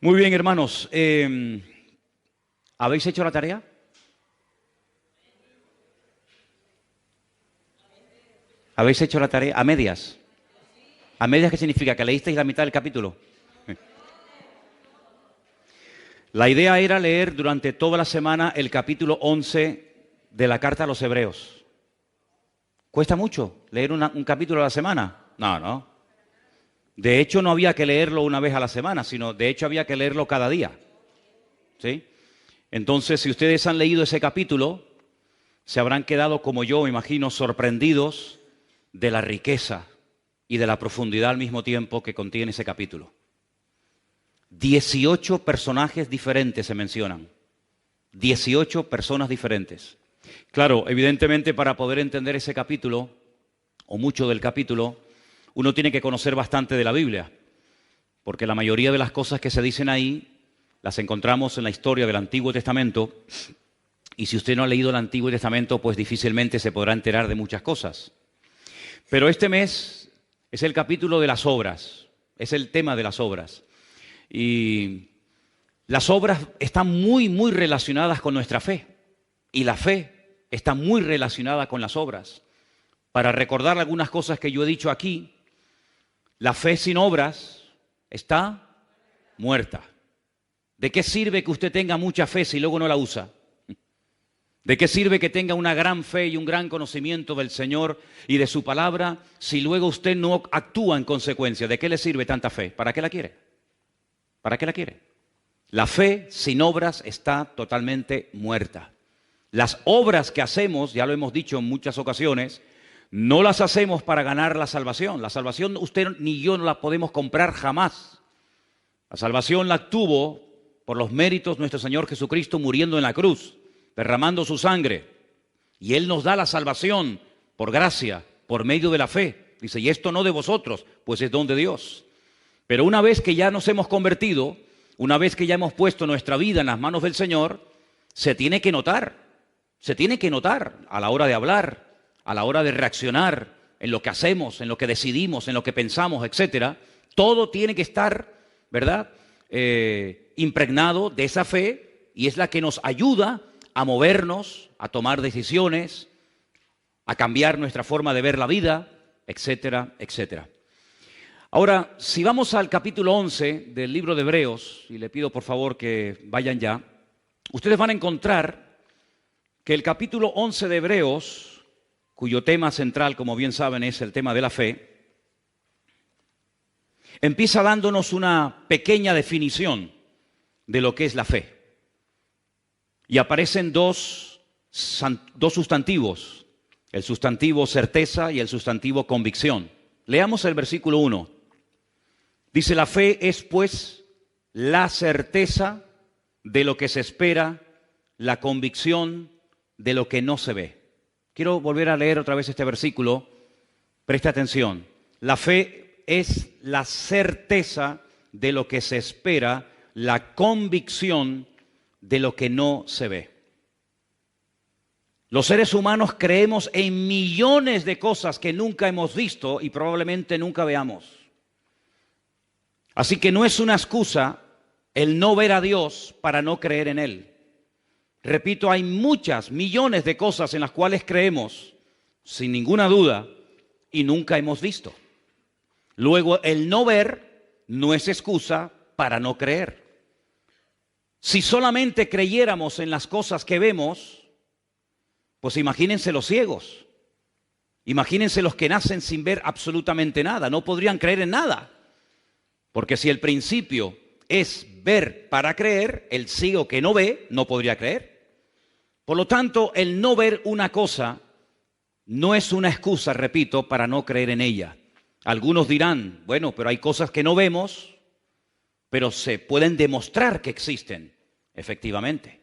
Muy bien, hermanos. ¿Habéis hecho la tarea? ¿Habéis hecho la tarea a medias? ¿A medias qué significa? ¿Que leísteis la mitad del capítulo? La idea era leer durante toda la semana el capítulo 11 de la carta a los Hebreos. ¿Cuesta mucho leer un capítulo a la semana? No. De hecho, no había que leerlo una vez a la semana, sino de hecho había que leerlo cada día. ¿Sí? Entonces, si ustedes han leído ese capítulo, se habrán quedado, como yo, me imagino, sorprendidos de la riqueza y de la profundidad al mismo tiempo que contiene ese capítulo. 18 personajes diferentes se mencionan. 18 personas diferentes. Claro, evidentemente para poder entender ese capítulo, o mucho del capítulo, uno tiene que conocer bastante de la Biblia, porque la mayoría de las cosas que se dicen ahí las encontramos en la historia del Antiguo Testamento, y si usted no ha leído el Antiguo Testamento, pues difícilmente se podrá enterar de muchas cosas. Pero este mes es el capítulo de las obras, es el tema de las obras. Y las obras están muy relacionadas con nuestra fe. Y la fe está muy relacionada con las obras. Para recordar algunas cosas que yo he dicho aquí, la fe sin obras está muerta. ¿De qué sirve que usted tenga mucha fe si luego no la usa? ¿De qué sirve que tenga una gran fe y un gran conocimiento del Señor y de su palabra si luego usted no actúa en consecuencia? ¿De qué le sirve tanta fe? ¿Para qué la quiere? ¿Para qué la quiere? La fe sin obras está totalmente muerta. Las obras que hacemos, ya lo hemos dicho en muchas ocasiones, no las hacemos para ganar la salvación. La salvación usted ni yo no la podemos comprar jamás. La salvación la obtuvo por los méritos de nuestro Señor Jesucristo muriendo en la cruz, derramando su sangre. Y Él nos da la salvación por gracia, por medio de la fe. Dice, y esto no de vosotros, pues es don de Dios. Pero una vez que ya nos hemos convertido, una vez que ya hemos puesto nuestra vida en las manos del Señor, se tiene que notar a la hora de hablar, a la hora de reaccionar, en lo que hacemos, en lo que decidimos, en lo que pensamos, etcétera. Todo tiene que estar, ¿verdad?, impregnado de esa fe, y es la que nos ayuda a movernos, a tomar decisiones, a cambiar nuestra forma de ver la vida, etcétera, etcétera. Ahora, si vamos al capítulo 11 del libro de Hebreos, y le pido por favor que vayan ya, ustedes van a encontrar que el capítulo 11 de Hebreos, cuyo tema central, como bien saben, es el tema de la fe, empieza dándonos una pequeña definición de lo que es la fe. Y aparecen dos sustantivos, el sustantivo certeza y el sustantivo convicción. Leamos el versículo 1. Dice, la fe es pues la certeza de lo que se espera, la convicción de lo que no se ve. Quiero volver a leer otra vez este versículo. Preste atención. La fe es la certeza de lo que se espera, la convicción de lo que no se ve. Los seres humanos creemos en millones de cosas que nunca hemos visto y probablemente nunca veamos. Así que no es una excusa el no ver a Dios para no creer en Él. Repito, hay muchas, millones de cosas en las cuales creemos, sin ninguna duda, y nunca hemos visto. Luego, el no ver no es excusa para no creer. Si solamente creyéramos en las cosas que vemos, pues imagínense los ciegos. Imagínense los que nacen sin ver absolutamente nada. No podrían creer en nada. Porque si el principio es ver para creer, el ciego que no ve no podría creer. Por lo tanto, el no ver una cosa no es una excusa, repito, para no creer en ella. Algunos dirán, bueno, pero hay cosas que no vemos, pero se pueden demostrar que existen, efectivamente.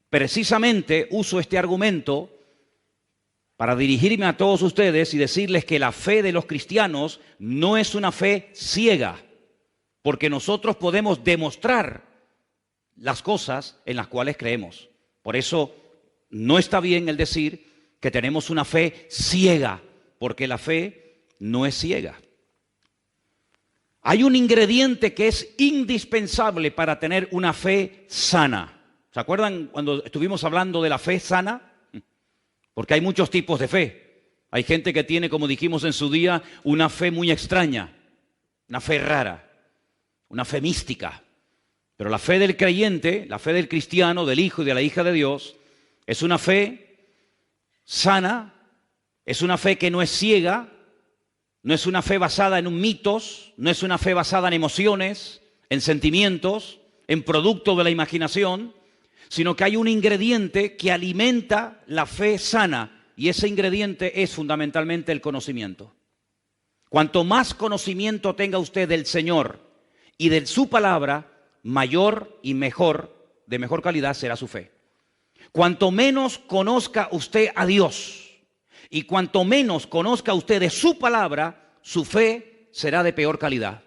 Precisamente uso este argumento para dirigirme a todos ustedes y decirles que la fe de los cristianos no es una fe ciega, porque nosotros podemos demostrar las cosas en las cuales creemos. Por eso no está bien el decir que tenemos una fe ciega, porque la fe no es ciega. Hay un ingrediente que es indispensable para tener una fe sana. ¿Se acuerdan cuando estuvimos hablando de la fe sana? Porque hay muchos tipos de fe. Hay gente que tiene, como dijimos en su día, una fe muy extraña, una fe rara, una fe mística. Pero la fe del creyente, la fe del cristiano, del hijo y de la hija de Dios, es una fe sana, es una fe que no es ciega, no es una fe basada en mitos, no es una fe basada en emociones, en sentimientos, en producto de la imaginación, sino que hay un ingrediente que alimenta la fe sana, y ese ingrediente es fundamentalmente el conocimiento. Cuanto más conocimiento tenga usted del Señor y de su palabra, mayor y mejor, de mejor calidad será su fe. Cuanto menos conozca usted a Dios y cuanto menos conozca usted de su palabra, su fe será de peor calidad.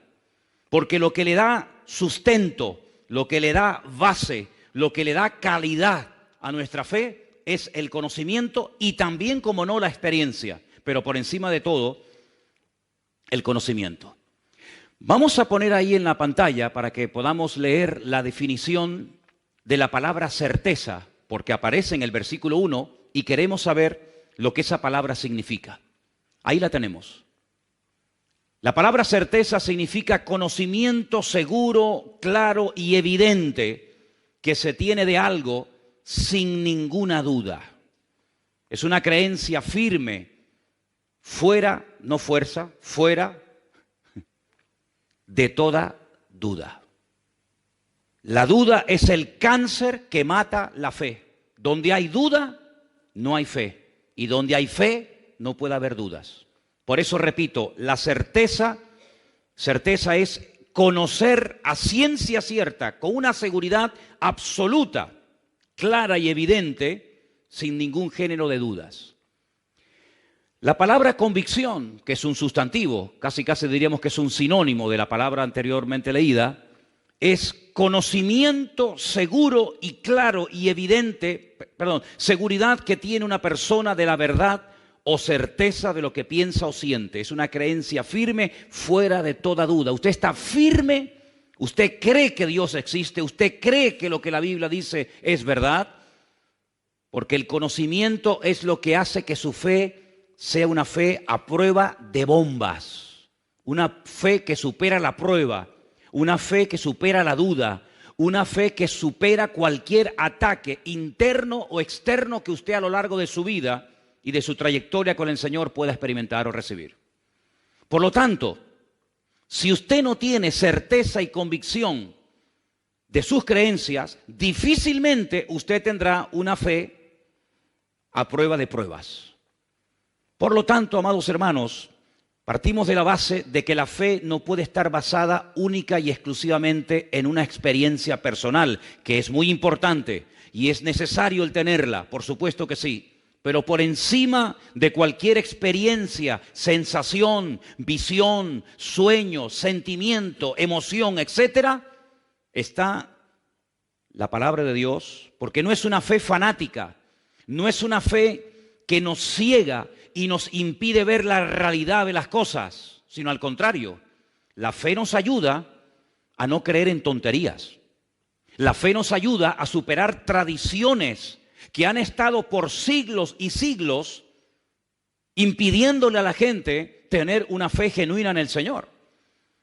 Porque lo que le da sustento, lo que le da base, lo que le da calidad a nuestra fe es el conocimiento y también, como no, la experiencia. Pero por encima de todo, el conocimiento. Vamos a poner ahí en la pantalla para que podamos leer la definición de la palabra certeza, porque aparece en el versículo 1 y queremos saber lo que esa palabra significa. Ahí la tenemos. La palabra certeza significa conocimiento seguro, claro y evidente que se tiene de algo sin ninguna duda. Es una creencia firme, fuera, no fuerza, fuera de toda duda. La duda es el cáncer que mata la fe. Donde hay duda, no hay fe. Y donde hay fe, no puede haber dudas. Por eso repito, la certeza es conocer a ciencia cierta, con una seguridad absoluta, clara y evidente, sin ningún género de dudas. La palabra convicción, que es un sustantivo, casi diríamos que es un sinónimo de la palabra anteriormente leída, es conocimiento seguro y claro y evidente, seguridad que tiene una persona de la verdad o certeza de lo que piensa o siente. Es una creencia firme, fuera de toda duda. Usted está firme, usted cree que Dios existe, usted cree que lo que la Biblia dice es verdad, porque el conocimiento es lo que hace que su fe sea una fe a prueba de bombas, una fe que supera la prueba, una fe que supera la duda, una fe que supera cualquier ataque interno o externo que usted a lo largo de su vida y de su trayectoria con el Señor pueda experimentar o recibir. Por lo tanto, si usted no tiene certeza y convicción de sus creencias, difícilmente usted tendrá una fe a prueba de pruebas. Por lo tanto, amados hermanos, partimos de la base de que la fe no puede estar basada única y exclusivamente en una experiencia personal, que es muy importante y es necesario el tenerla, por supuesto que sí. Pero por encima de cualquier experiencia, sensación, visión, sueño, sentimiento, emoción, etcétera, está la palabra de Dios, porque no es una fe fanática, no es una fe que nos ciega y nos impide ver la realidad de las cosas, sino al contrario, la fe nos ayuda a no creer en tonterías. La fe nos ayuda a superar tradiciones que han estado por siglos y siglos impidiéndole a la gente tener una fe genuina en el Señor.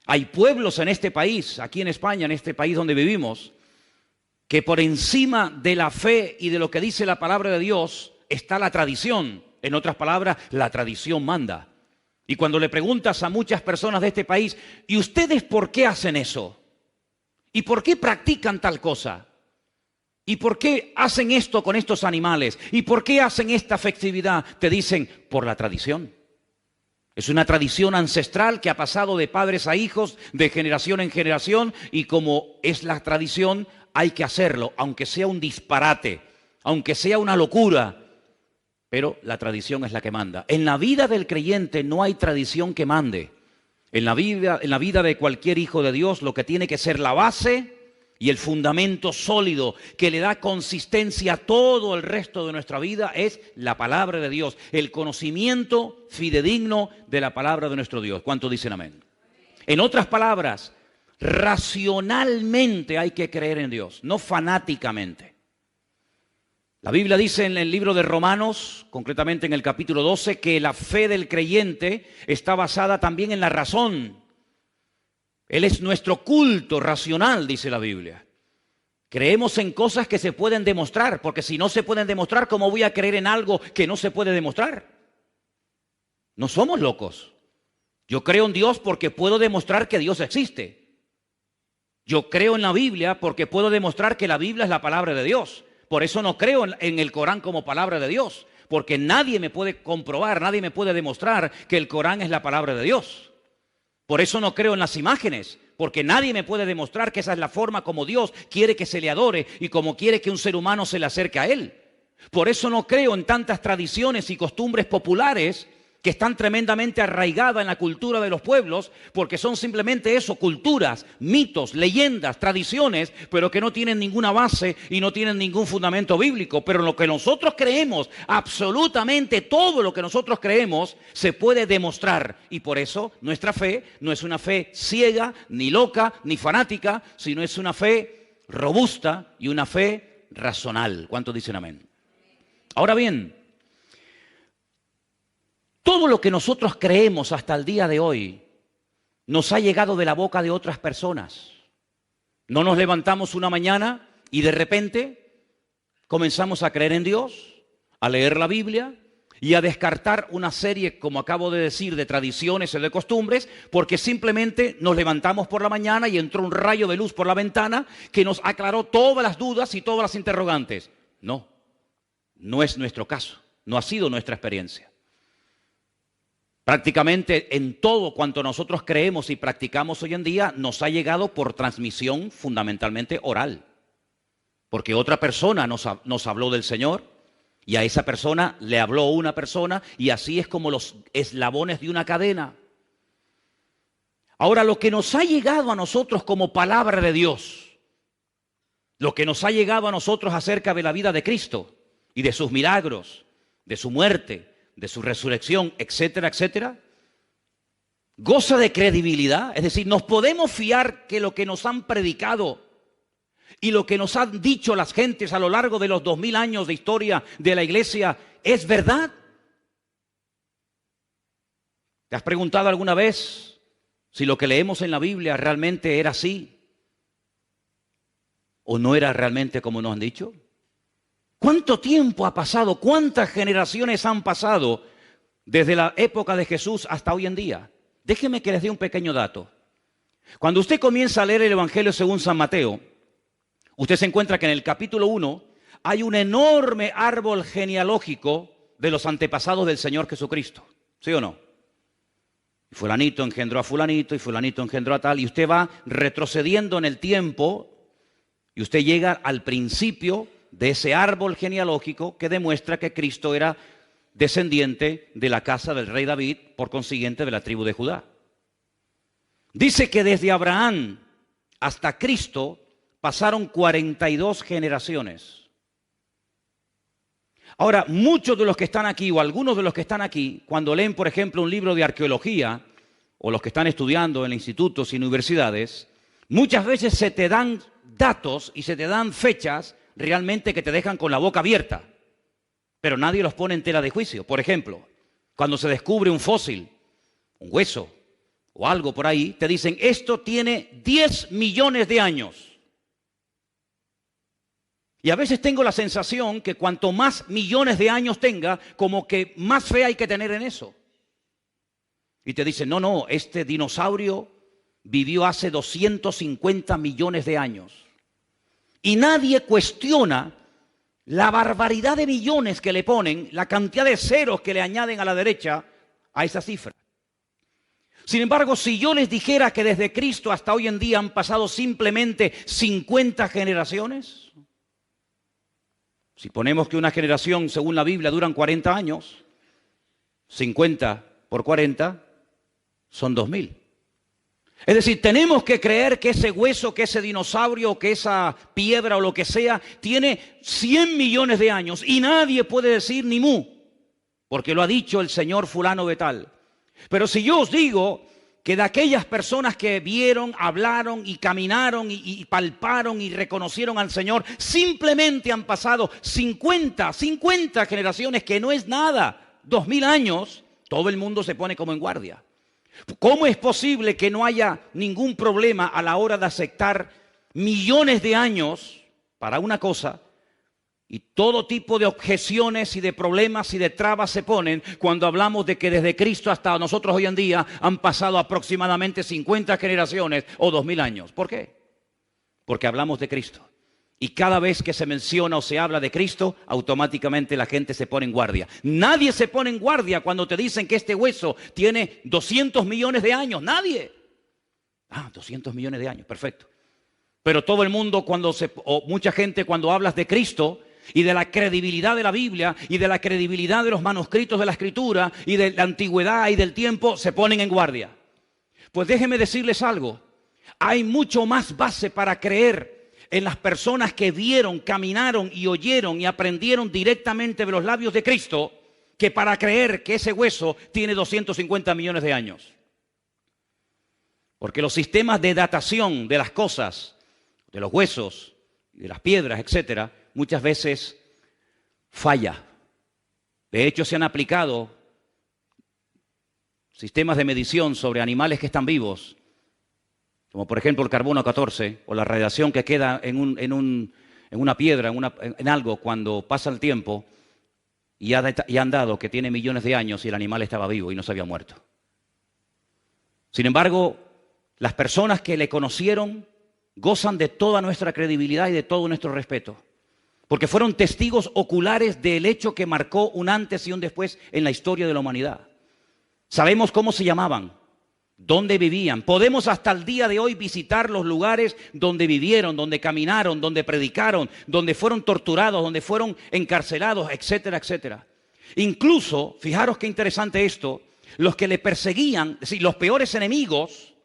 Hay pueblos en este país, aquí en España, en este país donde vivimos, que por encima de la fe y de lo que dice la palabra de Dios está la tradición. En otras palabras, la tradición manda. Y cuando le preguntas a muchas personas de este país, ¿y ustedes por qué hacen eso? ¿Y por qué practican tal cosa? ¿Y por qué hacen esto con estos animales? ¿Y por qué hacen esta festividad? Te dicen, por la tradición. Es una tradición ancestral que ha pasado de padres a hijos, de generación en generación, y como es la tradición, hay que hacerlo, aunque sea un disparate, aunque sea una locura. Pero la tradición es la que manda. En la vida del creyente no hay tradición que mande. En la vida de cualquier hijo de Dios, lo que tiene que ser la base y el fundamento sólido que le da consistencia a todo el resto de nuestra vida es la palabra de Dios, el conocimiento fidedigno de la palabra de nuestro Dios. ¿Cuántos dicen amén? En otras palabras, racionalmente hay que creer en Dios, no fanáticamente. La Biblia dice en el libro de Romanos, concretamente en el capítulo 12, que la fe del creyente está basada también en la razón. Él es nuestro culto racional, dice la Biblia. Creemos en cosas que se pueden demostrar, porque si no se pueden demostrar, ¿cómo voy a creer en algo que no se puede demostrar? No somos locos. Yo creo en Dios porque puedo demostrar que Dios existe. Yo creo en la Biblia porque puedo demostrar que la Biblia es la palabra de Dios. Por eso no creo en el Corán como palabra de Dios, porque nadie me puede comprobar, nadie me puede demostrar que el Corán es la palabra de Dios. Por eso no creo en las imágenes, porque nadie me puede demostrar que esa es la forma como Dios quiere que se le adore y como quiere que un ser humano se le acerque a Él. Por eso no creo en tantas tradiciones y costumbres populares que están tremendamente arraigadas en la cultura de los pueblos, porque son simplemente eso, culturas, mitos, leyendas, tradiciones, pero que no tienen ninguna base y no tienen ningún fundamento bíblico. Pero lo que nosotros creemos, absolutamente todo lo que nosotros creemos, se puede demostrar. Y por eso nuestra fe no es una fe ciega, ni loca, ni fanática, sino es una fe robusta y una fe racional. ¿Cuántos dicen amén? Ahora bien, todo lo que nosotros creemos hasta el día de hoy nos ha llegado de la boca de otras personas. No nos levantamos una mañana y de repente comenzamos a creer en Dios, a leer la Biblia y a descartar una serie, como acabo de decir, de tradiciones o de costumbres, porque simplemente nos levantamos por la mañana y entró un rayo de luz por la ventana que nos aclaró todas las dudas y todas las interrogantes. No, no es nuestro caso, no ha sido nuestra experiencia. Prácticamente en todo cuanto nosotros creemos y practicamos hoy en día nos ha llegado por transmisión fundamentalmente oral. Porque otra persona nos habló del Señor y a esa persona le habló una persona y así es como los eslabones de una cadena. Ahora, lo que nos ha llegado a nosotros como palabra de Dios, lo que nos ha llegado a nosotros acerca de la vida de Cristo y de sus milagros, de su muerte, de su resurrección, etcétera, etcétera, goza de credibilidad. Es decir, nos podemos fiar que lo que nos han predicado y lo que nos han dicho las gentes a lo largo de los 2000 años de historia de la iglesia es verdad. ¿Te has preguntado alguna vez si lo que leemos en la Biblia realmente era así o no era realmente como nos han dicho? ¿Cuánto tiempo ha pasado? ¿Cuántas generaciones han pasado desde la época de Jesús hasta hoy en día? Déjenme que les dé un pequeño dato. Cuando usted comienza a leer el Evangelio según San Mateo, usted se encuentra que en el capítulo 1 hay un enorme árbol genealógico de los antepasados del Señor Jesucristo. ¿Sí o no? Fulanito engendró a fulanito y fulanito engendró a tal. Y usted va retrocediendo en el tiempo y usted llega al principio de ese árbol genealógico que demuestra que Cristo era descendiente de la casa del rey David, por consiguiente de la tribu de Judá. Dice que desde Abraham hasta Cristo pasaron 42 generaciones. Ahora, muchos de los que están aquí, o algunos de los que están aquí, cuando leen, por ejemplo, un libro de arqueología, o los que están estudiando en institutos y universidades, muchas veces se te dan datos y se te dan fechas realmente que te dejan con la boca abierta, pero nadie los pone en tela de juicio. Por ejemplo, cuando se descubre un fósil, un hueso o algo por ahí, te dicen, esto tiene 10 millones de años. Y a veces tengo la sensación que cuanto más millones de años tenga, como que más fe hay que tener en eso. Y te dicen, no, este dinosaurio vivió hace 250 millones de años. Y nadie cuestiona la barbaridad de millones que le ponen, la cantidad de ceros que le añaden a la derecha a esa cifra. Sin embargo, si yo les dijera que desde Cristo hasta hoy en día han pasado simplemente 50 generaciones, si ponemos que una generación, según la Biblia, duran 40 años, 50 por 40 son 2000. Es decir, tenemos que creer que ese hueso, que ese dinosaurio, que esa piedra o lo que sea, tiene 100 millones de años y nadie puede decir ni mu, porque lo ha dicho el señor fulano de tal. Pero si yo os digo que de aquellas personas que vieron, hablaron y caminaron y palparon y reconocieron al Señor, simplemente han pasado 50 generaciones, que no es nada, 2000 años, todo el mundo se pone como en guardia. ¿Cómo es posible que no haya ningún problema a la hora de aceptar millones de años para una cosa y todo tipo de objeciones y de problemas y de trabas se ponen cuando hablamos de que desde Cristo hasta nosotros hoy en día han pasado aproximadamente 50 generaciones o 2000 años? ¿Por qué? Porque hablamos de Cristo. Y cada vez que se menciona o se habla de Cristo, automáticamente la gente se pone en guardia. Nadie se pone en guardia cuando te dicen que este hueso tiene 200 millones de años. Nadie. 200 millones de años, perfecto. Pero todo el mundo o mucha gente cuando hablas de Cristo y de la credibilidad de la Biblia y de la credibilidad de los manuscritos de la Escritura y de la antigüedad y del tiempo, se ponen en guardia. Pues déjenme decirles algo. Hay mucho más base para creer en las personas que vieron, caminaron y oyeron y aprendieron directamente de los labios de Cristo, que para creer que ese hueso tiene 250 millones de años. Porque los sistemas de datación de las cosas, de los huesos, de las piedras, etcétera, muchas veces falla. De hecho, se han aplicado sistemas de medición sobre animales que están vivos, como por ejemplo el carbono 14 o la radiación que queda en una piedra, en algo cuando pasa el tiempo, y han dado que tiene millones de años y el animal estaba vivo y no se había muerto. Sin embargo, las personas que le conocieron gozan de toda nuestra credibilidad y de todo nuestro respeto, porque fueron testigos oculares del hecho que marcó un antes y un después en la historia de la humanidad. Sabemos cómo se llamaban, dónde vivían. Podemos hasta el día de hoy visitar los lugares donde vivieron, donde caminaron, donde predicaron, donde fueron torturados, donde fueron encarcelados, etcétera, etcétera. Incluso, fijaros qué interesante esto, los que le perseguían, es decir, los peores enemigos,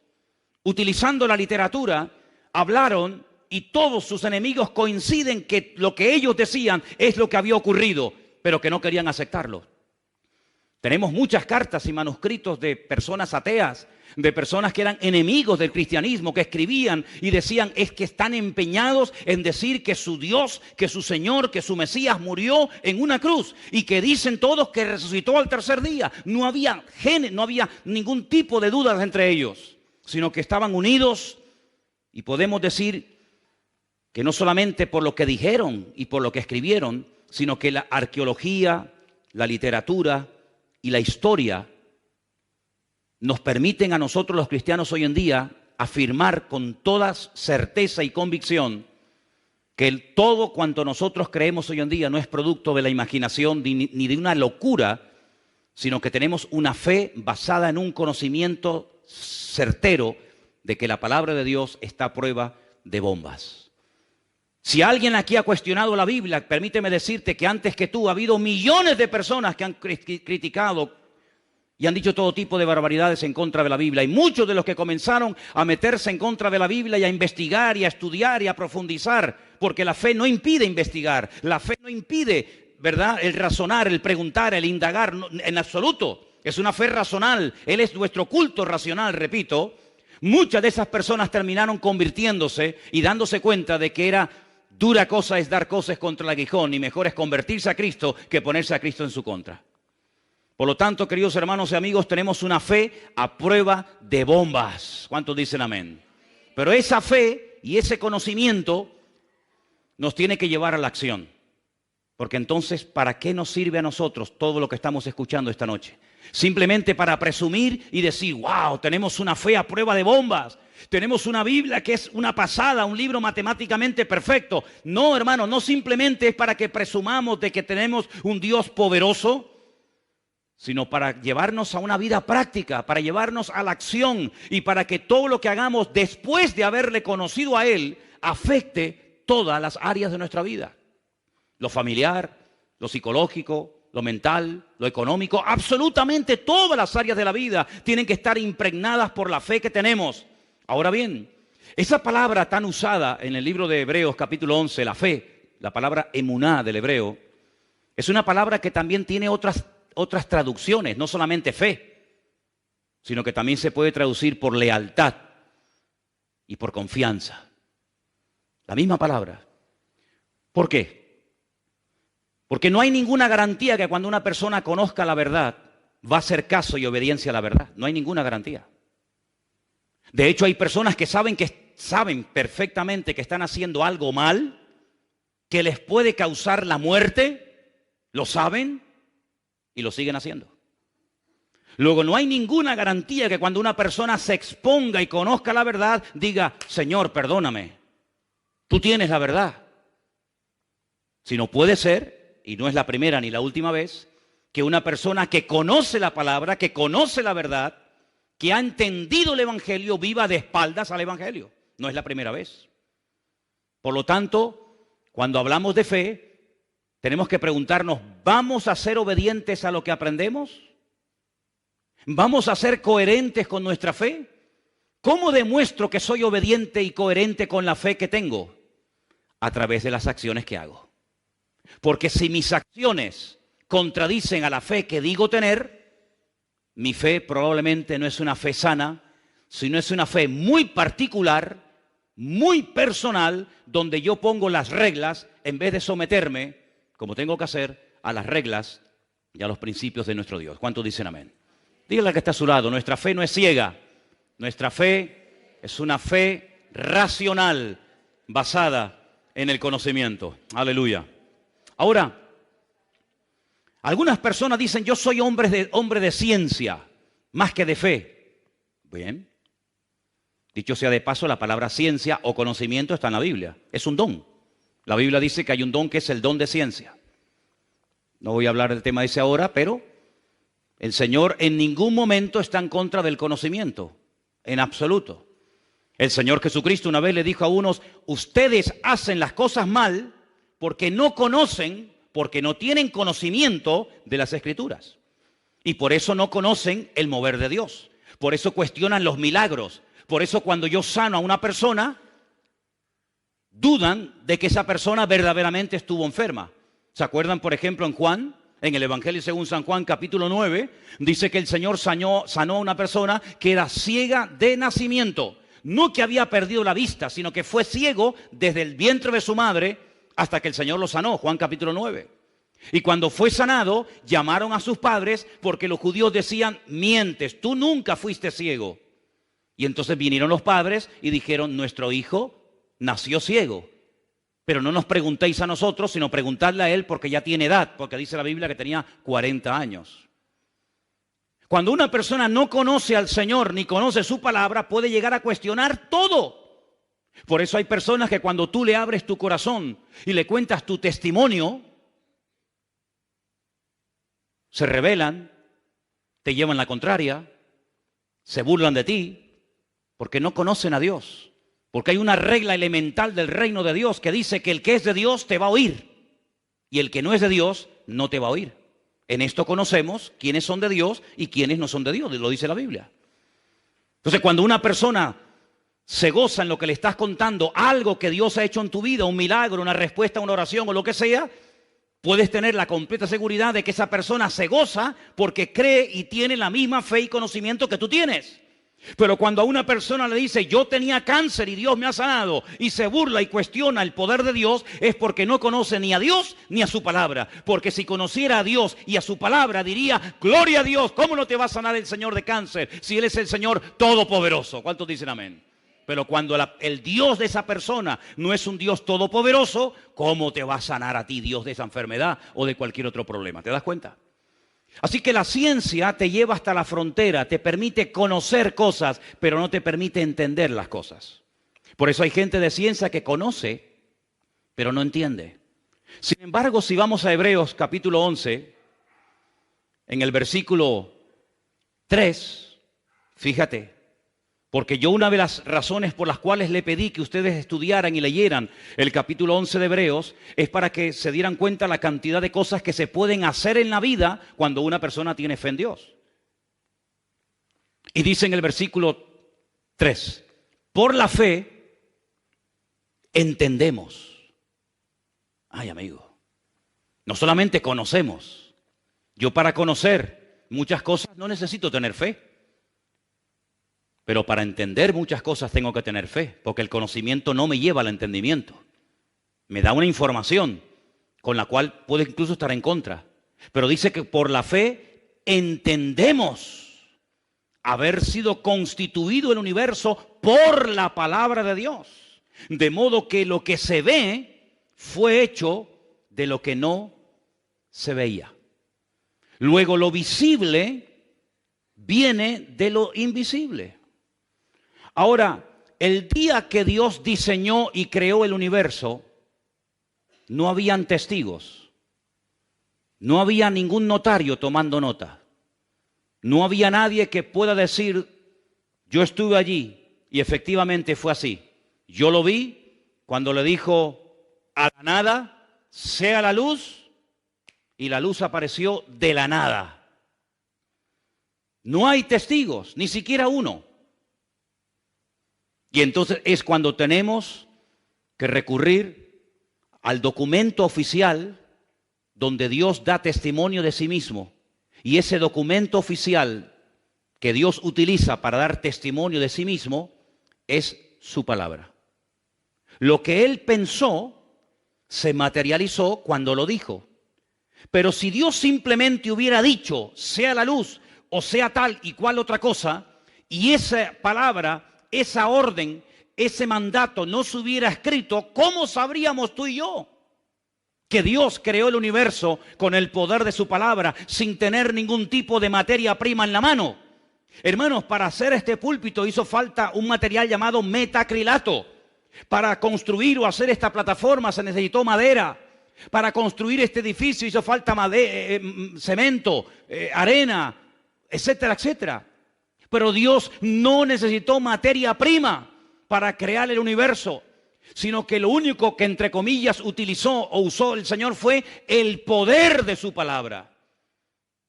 utilizando la literatura, hablaron y todos sus enemigos coinciden que lo que ellos decían es lo que había ocurrido, pero que no querían aceptarlo. Tenemos muchas cartas y manuscritos de personas ateas, de personas que eran enemigos del cristianismo, que escribían y decían es que están empeñados en decir que su Dios, que su Señor, que su Mesías murió en una cruz y que dicen todos que resucitó al tercer día. No había ningún tipo de dudas entre ellos, sino que estaban unidos, y podemos decir que no solamente por lo que dijeron y por lo que escribieron, sino que la arqueología, la literatura y la historia nos permiten a nosotros los cristianos hoy en día afirmar con toda certeza y convicción que todo cuanto nosotros creemos hoy en día no es producto de la imaginación ni de una locura, sino que tenemos una fe basada en un conocimiento certero de que la palabra de Dios está a prueba de bombas. Si alguien aquí ha cuestionado la Biblia, permíteme decirte que antes que tú ha habido millones de personas que han criticado y han dicho todo tipo de barbaridades en contra de la Biblia. Y muchos de los que comenzaron a meterse en contra de la Biblia y a investigar y a estudiar y a profundizar, porque la fe no impide investigar, la fe no impide, ¿verdad?, el razonar, el preguntar, el indagar, no, en absoluto. Es una fe racional, Él es nuestro culto racional, repito. Muchas de esas personas terminaron convirtiéndose y dándose cuenta de que era dura cosa es dar cosas contra el aguijón y mejor es convertirse a Cristo que ponerse a Cristo en su contra. Por lo tanto, queridos hermanos y amigos, tenemos una fe a prueba de bombas. ¿Cuántos dicen amén? Pero esa fe y ese conocimiento nos tiene que llevar a la acción. Porque entonces, ¿para qué nos sirve a nosotros todo lo que estamos escuchando esta noche? Simplemente para presumir y decir, wow, tenemos una fe a prueba de bombas. Tenemos una Biblia que es una pasada, un libro matemáticamente perfecto. No, hermano, no simplemente es para que presumamos de que tenemos un Dios poderoso, sino para llevarnos a una vida práctica, para llevarnos a la acción y para que todo lo que hagamos después de haberle conocido a Él afecte todas las áreas de nuestra vida. Lo familiar, lo psicológico, lo mental, lo económico, absolutamente todas las áreas de la vida tienen que estar impregnadas por la fe que tenemos. Ahora bien, esa palabra tan usada en el libro de Hebreos capítulo 11, la fe, la palabra emuná del hebreo, es una palabra que también tiene otras traducciones, no solamente fe, sino que también se puede traducir por lealtad y por confianza. La misma palabra. ¿Por qué? Porque no hay ninguna garantía que cuando una persona conozca la verdad va a hacer caso y obediencia a la verdad. No hay ninguna garantía. De hecho, hay personas que saben perfectamente que están haciendo algo mal, que les puede causar la muerte, lo saben y lo siguen haciendo. Luego, no hay ninguna garantía que cuando una persona se exponga y conozca la verdad, diga, Señor, perdóname, tú tienes la verdad. Sino puede ser, y no es la primera ni la última vez, que una persona que conoce la palabra, que conoce la verdad, que ha entendido el Evangelio, viva de espaldas al Evangelio. No es la primera vez. Por lo tanto, cuando hablamos de fe, tenemos que preguntarnos, ¿vamos a ser obedientes a lo que aprendemos? ¿Vamos a ser coherentes con nuestra fe? ¿Cómo demuestro que soy obediente y coherente con la fe que tengo? A través de las acciones que hago. Porque si mis acciones contradicen a la fe que digo tener, mi fe probablemente no es una fe sana, sino es una fe muy particular, muy personal, donde yo pongo las reglas en vez de someterme, como tengo que hacer, a las reglas y a los principios de nuestro Dios. ¿Cuántos dicen amén? Dígale al que está a su lado, nuestra fe no es ciega, nuestra fe es una fe racional, basada en el conocimiento. Aleluya. Ahora, algunas personas dicen, yo soy hombre de ciencia, más que de fe. Bien. Dicho sea de paso, la palabra ciencia o conocimiento está en la Biblia. Es un don. La Biblia dice que hay un don que es el don de ciencia. No voy a hablar del tema de ese ahora, pero el Señor en ningún momento está en contra del conocimiento, en absoluto. El Señor Jesucristo una vez le dijo a unos, ustedes hacen las cosas mal porque no conocen, porque no tienen conocimiento de las Escrituras. Y por eso no conocen el mover de Dios. Por eso cuestionan los milagros. Por eso cuando yo sano a una persona, dudan de que esa persona verdaderamente estuvo enferma. ¿Se acuerdan, por ejemplo, en Juan? En el Evangelio según San Juan, capítulo 9, dice que el Señor sanó a una persona que era ciega de nacimiento. No que había perdido la vista, sino que fue ciego desde el vientre de su madre hasta que el Señor lo sanó. Juan capítulo 9. Y cuando fue sanado, llamaron a sus padres porque los judíos decían, mientes, tú nunca fuiste ciego. Y entonces vinieron los padres y dijeron, nuestro hijo nació ciego. Pero no nos preguntéis a nosotros, sino preguntadle a él porque ya tiene edad, porque dice la Biblia que tenía 40 años. Cuando una persona no conoce al Señor ni conoce su palabra, puede llegar a cuestionar todo. Por eso hay personas que cuando tú le abres tu corazón y le cuentas tu testimonio, se rebelan, te llevan la contraria, se burlan de ti, porque no conocen a Dios. Porque hay una regla elemental del reino de Dios que dice que el que es de Dios te va a oír y el que no es de Dios no te va a oír. En esto conocemos quiénes son de Dios y quiénes no son de Dios, lo dice la Biblia. Entonces, cuando una persona se goza en lo que le estás contando, algo que Dios ha hecho en tu vida, un milagro, una respuesta a una oración o lo que sea, puedes tener la completa seguridad de que esa persona se goza porque cree y tiene la misma fe y conocimiento que tú tienes. Pero cuando a una persona le dice, yo tenía cáncer y Dios me ha sanado, y se burla y cuestiona el poder de Dios, es porque no conoce ni a Dios ni a su palabra. Porque si conociera a Dios y a su palabra, diría, gloria a Dios, ¿cómo no te va a sanar el Señor de cáncer si Él es el Señor todopoderoso? ¿Cuántos dicen amén? Pero cuando el Dios de esa persona no es un Dios todopoderoso, ¿cómo te va a sanar a ti Dios de esa enfermedad o de cualquier otro problema? ¿Te das cuenta? Así que la ciencia te lleva hasta la frontera, te permite conocer cosas, pero no te permite entender las cosas. Por eso hay gente de ciencia que conoce, pero no entiende. Sin embargo, si vamos a Hebreos capítulo 11, en el versículo 3, fíjate, porque yo una de las razones por las cuales le pedí que ustedes estudiaran y leyeran el capítulo 11 de Hebreos es para que se dieran cuenta la cantidad de cosas que se pueden hacer en la vida cuando una persona tiene fe en Dios. Y dice en el versículo 3, por la fe entendemos. Ay, amigo, no solamente conocemos. Yo para conocer muchas cosas no necesito tener fe. Pero para entender muchas cosas tengo que tener fe, porque el conocimiento no me lleva al entendimiento. Me da una información con la cual puedo incluso estar en contra. Pero dice que por la fe entendemos haber sido constituido el universo por la palabra de Dios. De modo que lo que se ve fue hecho de lo que no se veía. Luego lo visible viene de lo invisible. Ahora, el día que Dios diseñó y creó el universo, no habían testigos. No había ningún notario tomando nota. No había nadie que pueda decir, yo estuve allí y efectivamente fue así. Yo lo vi cuando le dijo a la nada, sea la luz, y la luz apareció de la nada. No hay testigos, ni siquiera uno. Y entonces es cuando tenemos que recurrir al documento oficial donde Dios da testimonio de sí mismo. Y ese documento oficial que Dios utiliza para dar testimonio de sí mismo es su palabra. Lo que Él pensó se materializó cuando lo dijo. Pero si Dios simplemente hubiera dicho, sea la luz o sea tal y cual otra cosa, y esa palabra, esa orden, ese mandato no se hubiera escrito, ¿cómo sabríamos tú y yo que Dios creó el universo con el poder de su palabra sin tener ningún tipo de materia prima en la mano? Hermanos, para hacer este púlpito hizo falta un material llamado metacrilato. Para construir o hacer esta plataforma se necesitó madera. Para construir este edificio hizo falta cemento, arena, etcétera, etcétera. Pero Dios no necesitó materia prima para crear el universo, sino que lo único que entre comillas utilizó o usó el Señor fue el poder de su palabra.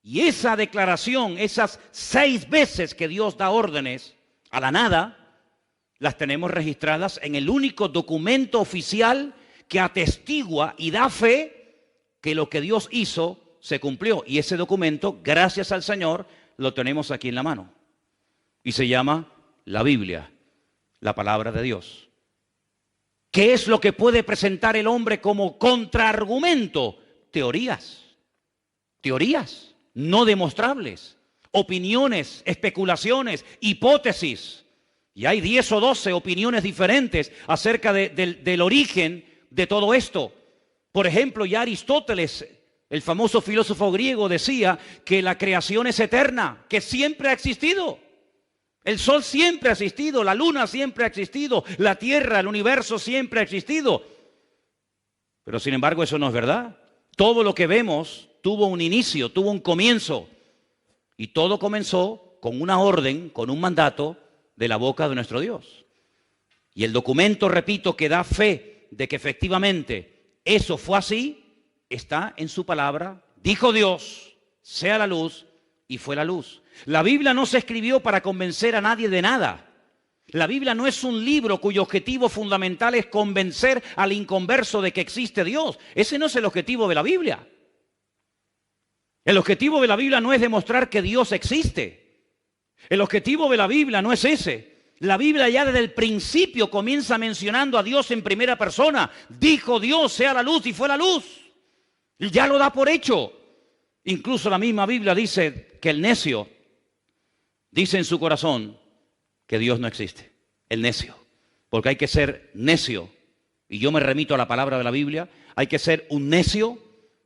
Y esa declaración, esas 6 veces que Dios da órdenes a la nada, las tenemos registradas en el único documento oficial que atestigua y da fe que lo que Dios hizo se cumplió. Y ese documento, gracias al Señor, lo tenemos aquí en la mano. Y se llama la Biblia, la palabra de Dios. ¿Qué es lo que puede presentar el hombre como contraargumento? Teorías. Teorías no demostrables. Opiniones, especulaciones, hipótesis. Y hay 10 o 12 opiniones diferentes acerca del origen de todo esto. Por ejemplo, ya Aristóteles, el famoso filósofo griego, decía que la creación es eterna, que siempre ha existido. El sol siempre ha existido, la luna siempre ha existido, la tierra, el universo siempre ha existido. Pero sin embargo eso no es verdad. Todo lo que vemos tuvo un inicio, tuvo un comienzo. Y todo comenzó con una orden, con un mandato de la boca de nuestro Dios. Y el documento, repito, que da fe de que efectivamente eso fue así, está en su palabra. Dijo Dios, sea la luz, y fue la luz. La Biblia no se escribió para convencer a nadie de nada. La Biblia no es un libro cuyo objetivo fundamental es convencer al inconverso de que existe Dios. Ese no es el objetivo de la Biblia. El objetivo de la Biblia no es demostrar que Dios existe. El objetivo de la Biblia no es ese. La Biblia ya desde el principio comienza mencionando a Dios en primera persona. Dijo Dios, sea la luz, y fue la luz. Y ya lo da por hecho. Incluso la misma Biblia dice que el necio dice en su corazón que Dios no existe. El necio. Porque hay que ser necio. Y yo me remito a la palabra de la Biblia. Hay que ser un necio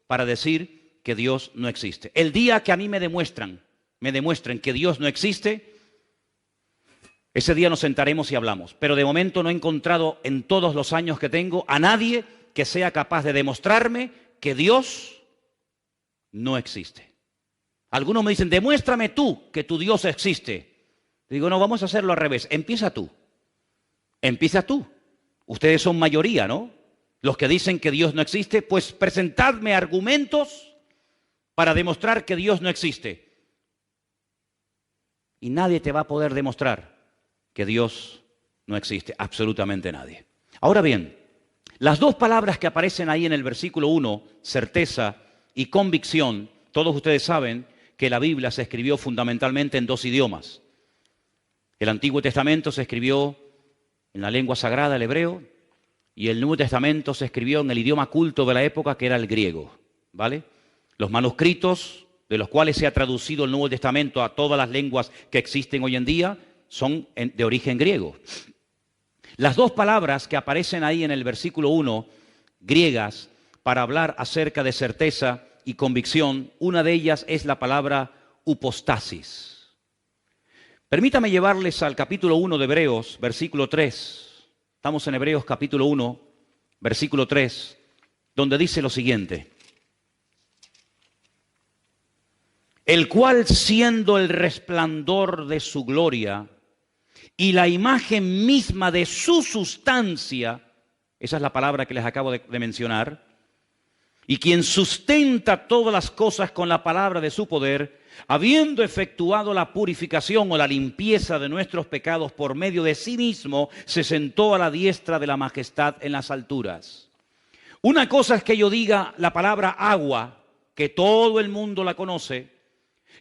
para decir que Dios no existe. El día que a mí me demuestren que Dios no existe, ese día nos sentaremos y hablamos. Pero de momento no he encontrado en todos los años que tengo a nadie que sea capaz de demostrarme que Dios no existe. Algunos me dicen, demuéstrame tú que tu Dios existe. Digo, no, vamos a hacerlo al revés. Empieza tú. Empieza tú. Ustedes son mayoría, ¿no? Los que dicen que Dios no existe, pues presentadme argumentos para demostrar que Dios no existe. Y nadie te va a poder demostrar que Dios no existe. Absolutamente nadie. Ahora bien, las dos palabras que aparecen ahí en el versículo 1, certeza y convicción, todos ustedes saben que la Biblia se escribió fundamentalmente en 2 idiomas. El Antiguo Testamento se escribió en la lengua sagrada, el hebreo, y el Nuevo Testamento se escribió en el idioma culto de la época, que era el griego, ¿vale? Los manuscritos de los cuales se ha traducido el Nuevo Testamento a todas las lenguas que existen hoy en día son de origen griego. Las dos palabras que aparecen ahí en el versículo 1, griegas, para hablar acerca de certeza y convicción, una de ellas es la palabra upostasis. Permítame llevarles al capítulo 1 de Hebreos, versículo 3. Estamos en Hebreos capítulo 1, versículo 3, donde dice lo siguiente. El cual, siendo el resplandor de su gloria y la imagen misma de su sustancia, esa es la palabra que les acabo de mencionar, y quien sustenta todas las cosas con la palabra de su poder, habiendo efectuado la purificación o la limpieza de nuestros pecados por medio de sí mismo, se sentó a la diestra de la majestad en las alturas. Una cosa es que yo diga la palabra agua, que todo el mundo la conoce,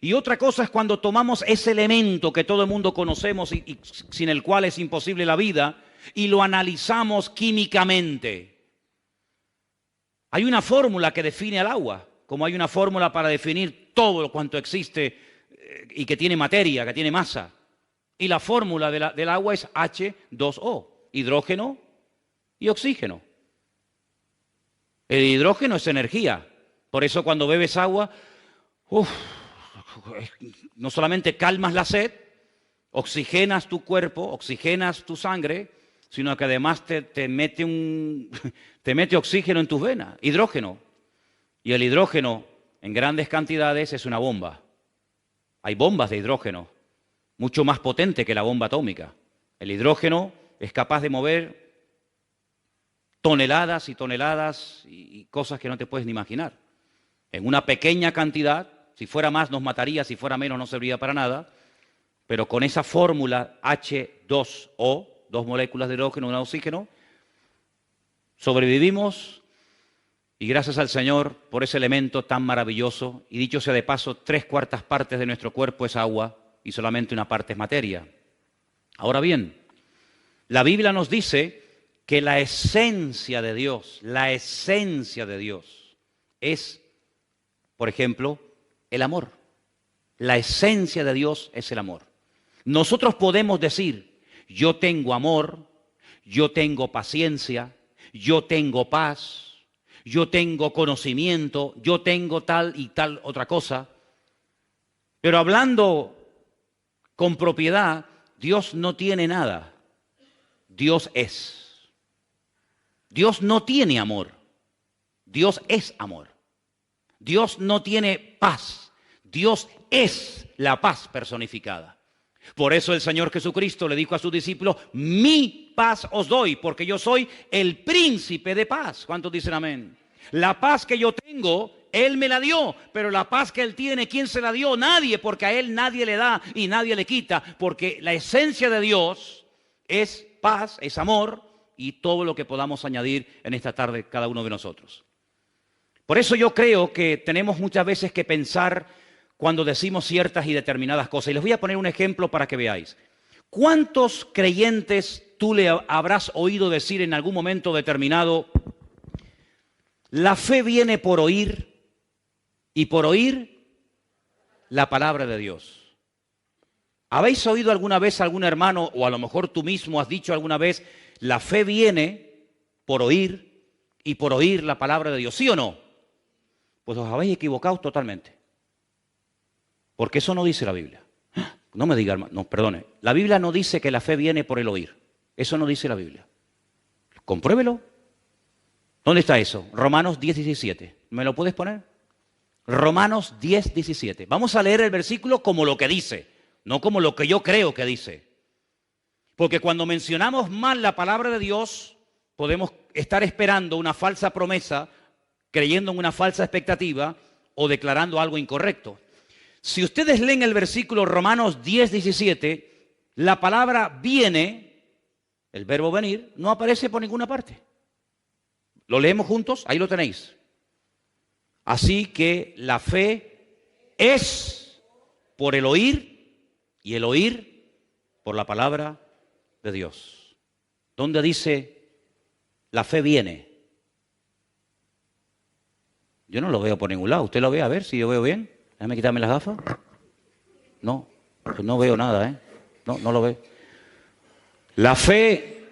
y otra cosa es cuando tomamos ese elemento que todo el mundo conocemos y sin el cual es imposible la vida, y lo analizamos químicamente. Hay una fórmula que define al agua, como hay una fórmula para definir todo cuanto existe y que tiene materia, que tiene masa. Y la fórmula del agua es H2O, hidrógeno y oxígeno. El hidrógeno es energía. Por eso cuando bebes agua, no solamente calmas la sed, oxigenas tu cuerpo, oxigenas tu sangre, sino que además te mete oxígeno en tus venas, hidrógeno. Y el hidrógeno en grandes cantidades es una bomba. Hay bombas de hidrógeno, mucho más potente que la bomba atómica. El hidrógeno es capaz de mover toneladas y toneladas y cosas que no te puedes ni imaginar. En una pequeña cantidad, si fuera más nos mataría, si fuera menos no serviría para nada, pero con esa fórmula H2O, dos moléculas de hidrógeno, una de oxígeno, sobrevivimos y gracias al Señor por ese elemento tan maravilloso. Y dicho sea de paso, 3/4 partes de nuestro cuerpo es agua y solamente una parte es materia. Ahora bien, la Biblia nos dice que la esencia de Dios es, por ejemplo, el amor. La esencia de Dios es el amor. Nosotros podemos decir, yo tengo amor, yo tengo paciencia, yo tengo paz, yo tengo conocimiento, yo tengo tal y tal otra cosa. Pero hablando con propiedad, Dios no tiene nada. Dios es. Dios no tiene amor. Dios es amor. Dios no tiene paz. Dios es la paz personificada. Por eso el Señor Jesucristo le dijo a sus discípulos, mi paz os doy, porque yo soy el príncipe de paz. ¿Cuántos dicen amén? La paz que yo tengo, Él me la dio, pero la paz que Él tiene, ¿quién se la dio? Nadie, porque a Él nadie le da y nadie le quita, porque la esencia de Dios es paz, es amor y todo lo que podamos añadir en esta tarde cada uno de nosotros. Por eso yo creo que tenemos muchas veces que pensar cuando decimos ciertas y determinadas cosas. Y les voy a poner un ejemplo para que veáis. ¿Cuántos creyentes tú le habrás oído decir en algún momento determinado, la fe viene por oír y por oír la palabra de Dios? ¿Habéis oído alguna vez a algún hermano, o a lo mejor tú mismo has dicho alguna vez, la fe viene por oír y por oír la palabra de Dios? ¿Sí o no? Pues os habéis equivocado totalmente. Porque eso no dice la Biblia. No me diga, hermano, no, perdone. La Biblia no dice que la fe viene por el oír. Eso no dice la Biblia. Compruébelo. ¿Dónde está eso? Romanos 10:17. ¿Me lo puedes poner? Romanos 10:17. Vamos a leer el versículo como lo que dice, no como lo que yo creo que dice. Porque cuando mencionamos mal la palabra de Dios, podemos estar esperando una falsa promesa, creyendo en una falsa expectativa o declarando algo incorrecto. Si ustedes leen el versículo Romanos 10:17, la palabra viene, el verbo venir, no aparece por ninguna parte. ¿Lo leemos juntos? Ahí lo tenéis. Así que la fe es por el oír y el oír por la palabra de Dios. ¿Dónde dice la fe viene? Yo no lo veo por ningún lado. ¿Usted lo ve? A ver si yo veo bien. Déjame quitarme las gafas. No, pues no veo nada, ¿eh? No lo veo. La fe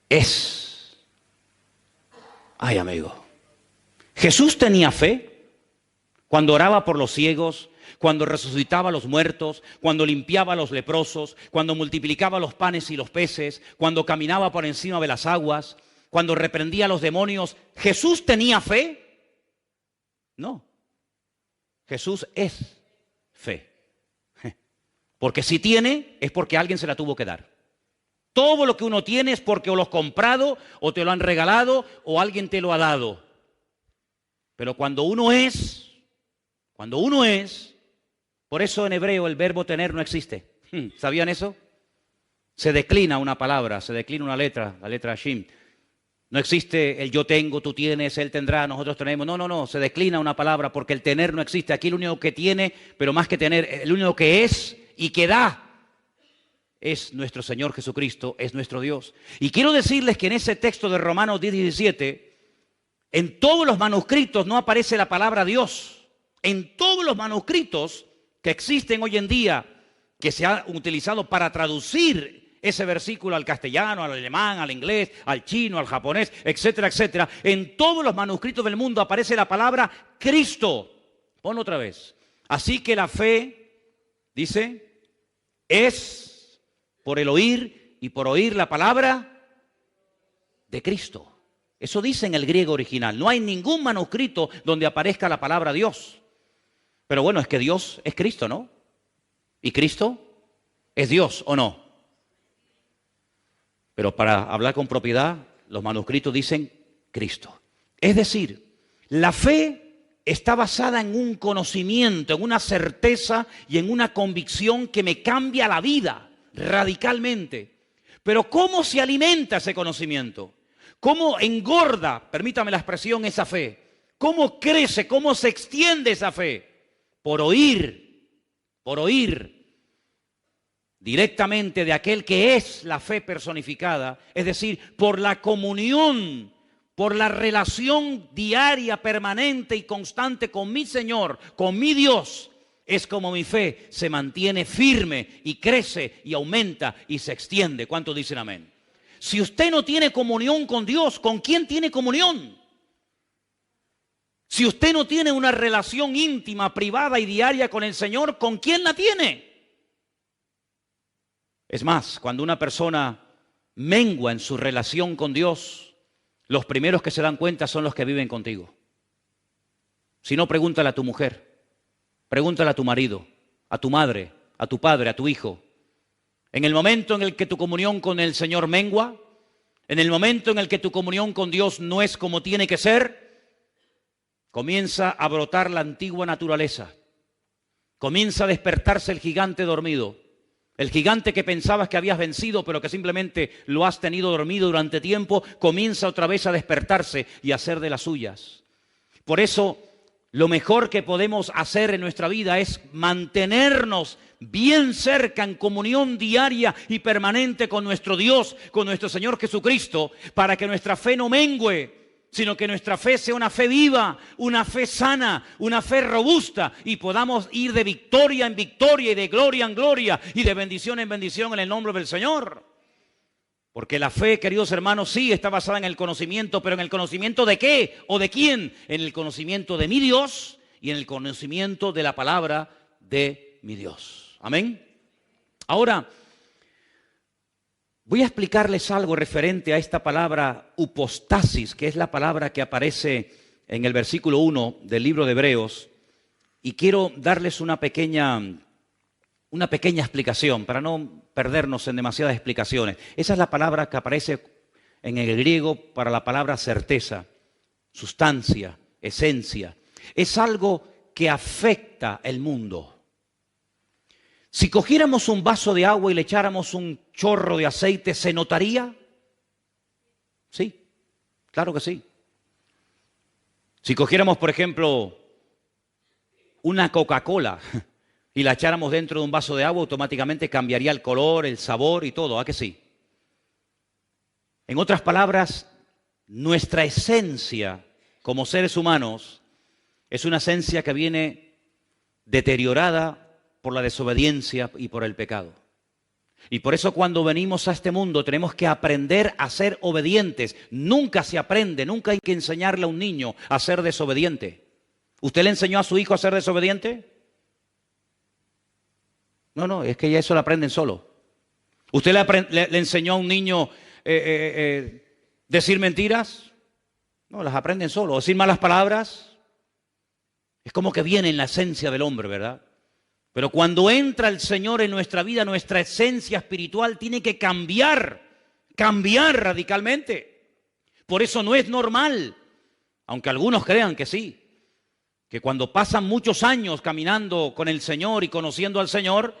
es. Ay, amigo. Jesús tenía fe cuando oraba por los ciegos, cuando resucitaba a los muertos, cuando limpiaba a los leprosos, cuando multiplicaba los panes y los peces, cuando caminaba por encima de las aguas, cuando reprendía a los demonios. ¿Jesús tenía fe? No. Jesús es fe. Porque si tiene, es porque alguien se la tuvo que dar. Todo lo que uno tiene es porque o lo has comprado, o te lo han regalado, o alguien te lo ha dado. Pero cuando uno es, por eso en hebreo el verbo tener no existe. ¿Sabían eso? Se declina una palabra, se declina una letra, la letra Shin. No existe el yo tengo, tú tienes, él tendrá, nosotros tenemos. No, se declina una palabra porque el tener no existe. Aquí el único que tiene, pero más que tener, el único que es y que da es nuestro Señor Jesucristo, es nuestro Dios. Y quiero decirles que en ese texto de Romanos 10:17, en todos los manuscritos no aparece la palabra Dios. En todos los manuscritos que existen hoy en día, que se han utilizado para traducir ese versículo al castellano, al alemán, al inglés, al chino, al japonés, etcétera, etcétera, en todos los manuscritos del mundo aparece la palabra Cristo. Ponlo otra vez. Así que la fe, dice, es por el oír y por oír la palabra de Cristo. Eso dice en el griego original. No hay ningún manuscrito donde aparezca la palabra Dios. Pero bueno, es que Dios es Cristo, ¿no? ¿Y Cristo es Dios o no? Pero para hablar con propiedad, los manuscritos dicen Cristo. Es decir, la fe está basada en un conocimiento, en una certeza y en una convicción que me cambia la vida radicalmente. Pero ¿cómo se alimenta ese conocimiento? ¿Cómo engorda, permítame la expresión, esa fe? ¿Cómo crece, cómo se extiende esa fe? Por oír directamente de aquel que es la fe personificada, es decir, por la comunión, por la relación diaria, permanente y constante con mi Señor, con mi Dios, es como mi fe se mantiene firme y crece y aumenta y se extiende. ¿Cuántos dicen amén? Si usted no tiene comunión con Dios, ¿con quién tiene comunión? Si usted no tiene una relación íntima, privada y diaria con el Señor, ¿con quién la tiene? Es más, cuando una persona mengua en su relación con Dios, los primeros que se dan cuenta son los que viven contigo. Si no, pregúntale a tu mujer, pregúntale a tu marido, a tu madre, a tu padre, a tu hijo. En el momento en el que tu comunión con el Señor mengua, en el momento en el que tu comunión con Dios no es como tiene que ser, comienza a brotar la antigua naturaleza. Comienza a despertarse el gigante dormido. El gigante que pensabas que habías vencido, pero que simplemente lo has tenido dormido durante tiempo, comienza otra vez a despertarse y a hacer de las suyas. Por eso, lo mejor que podemos hacer en nuestra vida es mantenernos bien cerca, en comunión diaria y permanente con nuestro Dios, con nuestro Señor Jesucristo, para que nuestra fe no mengüe, sino que nuestra fe sea una fe viva, una fe sana, una fe robusta, y podamos ir de victoria en victoria y de gloria en gloria y de bendición en bendición en el nombre del Señor. Porque la fe, queridos hermanos, sí está basada en el conocimiento, pero ¿en el conocimiento de qué o de quién? En el conocimiento de mi Dios y en el conocimiento de la palabra de mi Dios. Amén. Ahora, voy a explicarles algo referente a esta palabra upostasis, que es la palabra que aparece en el versículo 1 del libro de Hebreos, y quiero darles una pequeña explicación para no perdernos en demasiadas explicaciones. Esa es la palabra que aparece en el griego para la palabra certeza, sustancia, esencia. Es algo que afecta el mundo. Si cogiéramos un vaso de agua y le echáramos un chorro de aceite, ¿se notaría? Sí, claro que sí. Si cogiéramos, por ejemplo, una Coca-Cola y la echáramos dentro de un vaso de agua, automáticamente cambiaría el color, el sabor y todo, ¿a que sí? En otras palabras, nuestra esencia como seres humanos es una esencia que viene deteriorada por la desobediencia y por el pecado. Y por eso cuando venimos a este mundo tenemos que aprender a ser obedientes. Nunca se aprende, nunca hay que enseñarle a un niño a ser desobediente. ¿Usted le enseñó a su hijo a ser desobediente? No, es que ya eso lo aprenden solo. ¿Usted le enseñó a un niño decir mentiras? No, las aprenden solo. Decir malas palabras. Es como que viene en la esencia del hombre, ¿verdad? Pero cuando entra el Señor en nuestra vida, nuestra esencia espiritual tiene que cambiar radicalmente. Por eso no es normal, aunque algunos crean que sí, que cuando pasan muchos años caminando con el Señor y conociendo al Señor,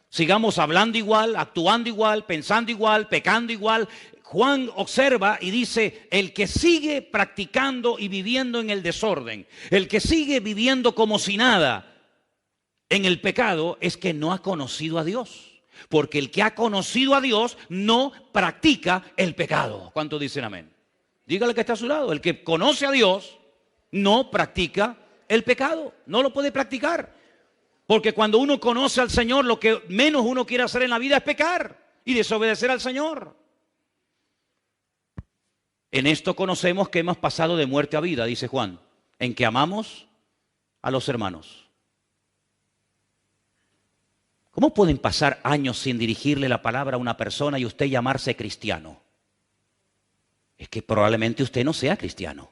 sigamos hablando igual, actuando igual, pensando igual, pecando igual. Juan observa y dice, el que sigue practicando y viviendo en el desorden, el que sigue viviendo como si nada en el pecado, es que no ha conocido a Dios. Porque el que ha conocido a Dios no practica el pecado. ¿Cuántos dicen amén? Dígale que está a su lado. El que conoce a Dios no practica el pecado. No lo puede practicar. Porque cuando uno conoce al Señor, lo que menos uno quiere hacer en la vida es pecar y desobedecer al Señor. En esto conocemos que hemos pasado de muerte a vida, dice Juan, en que amamos a los hermanos. ¿Cómo pueden pasar años sin dirigirle la palabra a una persona y usted llamarse cristiano? Es que probablemente usted no sea cristiano.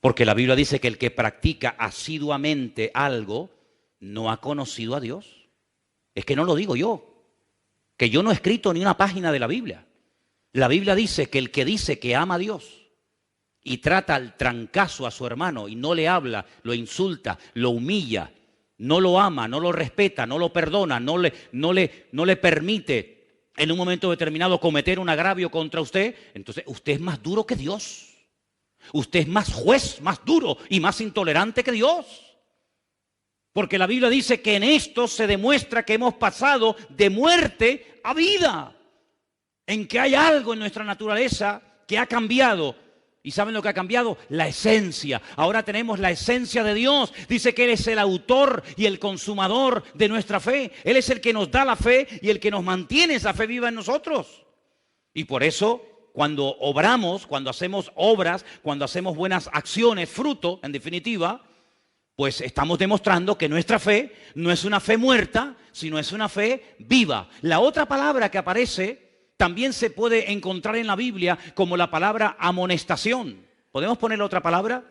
Porque la Biblia dice que el que practica asiduamente algo no ha conocido a Dios. Es que no lo digo yo, que yo no he escrito ni una página de la Biblia. La Biblia dice que ama a Dios y trata al trancazo a su hermano y no le habla, lo insulta, lo humilla, no lo ama, no lo respeta, no lo perdona, no le permite en un momento determinado cometer un agravio contra usted, entonces usted es más duro que Dios. Usted es más juez, más duro y más intolerante que Dios. Porque la Biblia dice que en esto se demuestra que hemos pasado de muerte a vida. En que hay algo en nuestra naturaleza que ha cambiado. ¿Y saben lo que ha cambiado? La esencia. Ahora tenemos la esencia de Dios. Dice que Él es el autor y el consumador de nuestra fe. Él es el que nos da la fe y el que nos mantiene esa fe viva en nosotros. Y por eso, cuando obramos, cuando hacemos obras, cuando hacemos buenas acciones, fruto, en definitiva, pues estamos demostrando que nuestra fe no es una fe muerta, sino es una fe viva. La otra palabra que aparece también se puede encontrar en la Biblia como la palabra amonestación. ¿Podemos poner otra palabra?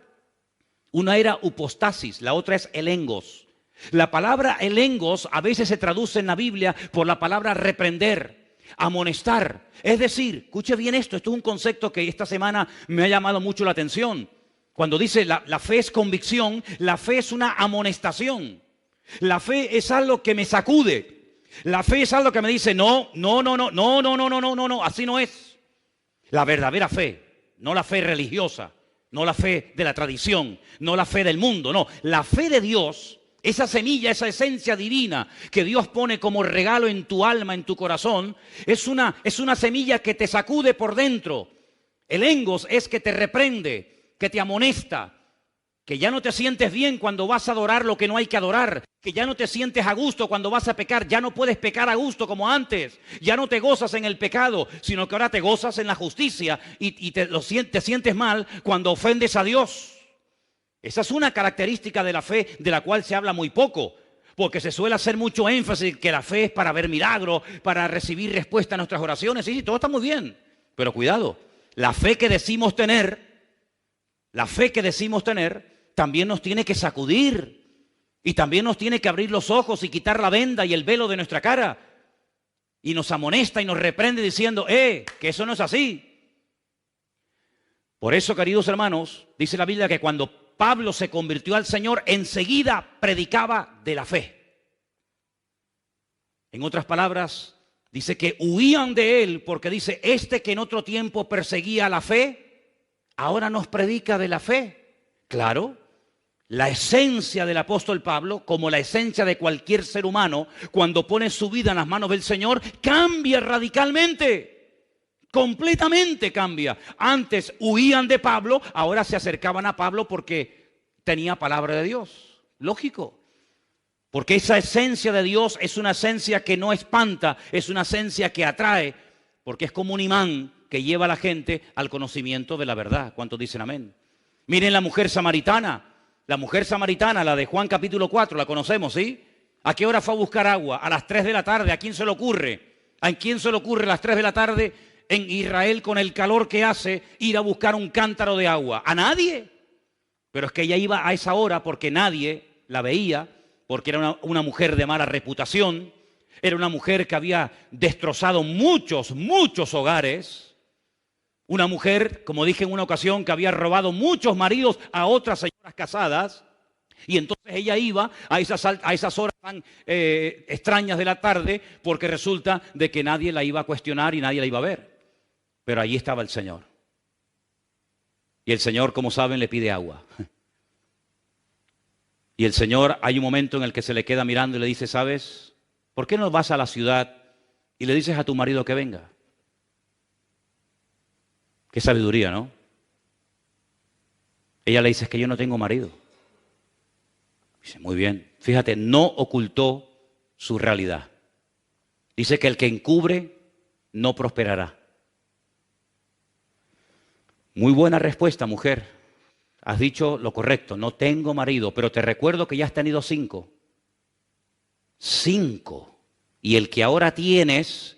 Una era upostasis, la otra es elengos. La palabra elengos a veces se traduce en la Biblia por la palabra reprender, amonestar. Es decir, escuche bien esto es un concepto que esta semana me ha llamado mucho la atención. Cuando dice la fe es convicción, la fe es una amonestación. La fe es algo que me sacude. La fe es algo que me dice, no, así no es. La verdadera fe, no la fe religiosa, no la fe de la tradición, no la fe del mundo, no. La fe de Dios, esa semilla, esa esencia divina que Dios pone como regalo en tu alma, en tu corazón, es una semilla que te sacude por dentro. El engos es que te reprende, que te amonesta, que ya no te sientes bien cuando vas a adorar lo que no hay que adorar, que ya no te sientes a gusto cuando vas a pecar, ya no puedes pecar a gusto como antes, ya no te gozas en el pecado, sino que ahora te gozas en la justicia y te sientes mal cuando ofendes a Dios. Esa es una característica de la fe de la cual se habla muy poco, porque se suele hacer mucho énfasis que la fe es para ver milagros, para recibir respuesta a nuestras oraciones. Sí, todo está muy bien, pero cuidado, la fe que decimos tener también nos tiene que sacudir y también nos tiene que abrir los ojos y quitar la venda y el velo de nuestra cara y nos amonesta y nos reprende diciendo, que eso no es así. Por eso, queridos hermanos, dice la Biblia que cuando Pablo se convirtió al Señor, enseguida predicaba de la fe. En otras palabras, dice que huían de él porque dice, que en otro tiempo perseguía la fe, ahora nos predica de la fe. Claro, La esencia del apóstol Pablo, como la esencia de cualquier ser humano, cuando pone su vida en las manos del Señor, cambia radicalmente, completamente cambia. Antes huían de Pablo, ahora se acercaban a Pablo porque tenía palabra de Dios. Lógico, porque esa esencia de Dios es una esencia que no espanta, es una esencia que atrae, porque es como un imán que lleva a la gente al conocimiento de la verdad. ¿Cuántos dicen amén? Miren la mujer samaritana. La mujer samaritana, la de Juan capítulo 4, la conocemos, ¿sí? ¿A qué hora fue a buscar agua? A las 3 de la tarde. ¿A quién se le ocurre? ¿A quién se le ocurre a las 3 de la tarde en Israel con el calor que hace ir a buscar un cántaro de agua? ¿A nadie? Pero es que ella iba a esa hora porque nadie la veía, porque era una mujer de mala reputación, era una mujer que había destrozado muchos hogares. Una mujer, como dije en una ocasión, que había robado muchos maridos a otras señoras casadas. Y entonces ella iba a esas horas tan extrañas de la tarde porque resulta de que nadie la iba a cuestionar y nadie la iba a ver. Pero allí estaba el Señor. Y el Señor, como saben, le pide agua. Y el Señor, hay un momento en el que se le queda mirando y le dice, ¿sabes? ¿Por qué no vas a la ciudad y le dices a tu marido que venga? Qué sabiduría, ¿no? Ella le dice, es que yo no tengo marido. Dice, muy bien. Fíjate, no ocultó su realidad. Dice que el que encubre no prosperará. Muy buena respuesta, mujer. Has dicho lo correcto, no tengo marido, pero te recuerdo que ya has tenido 5. 5. Y el que ahora tienes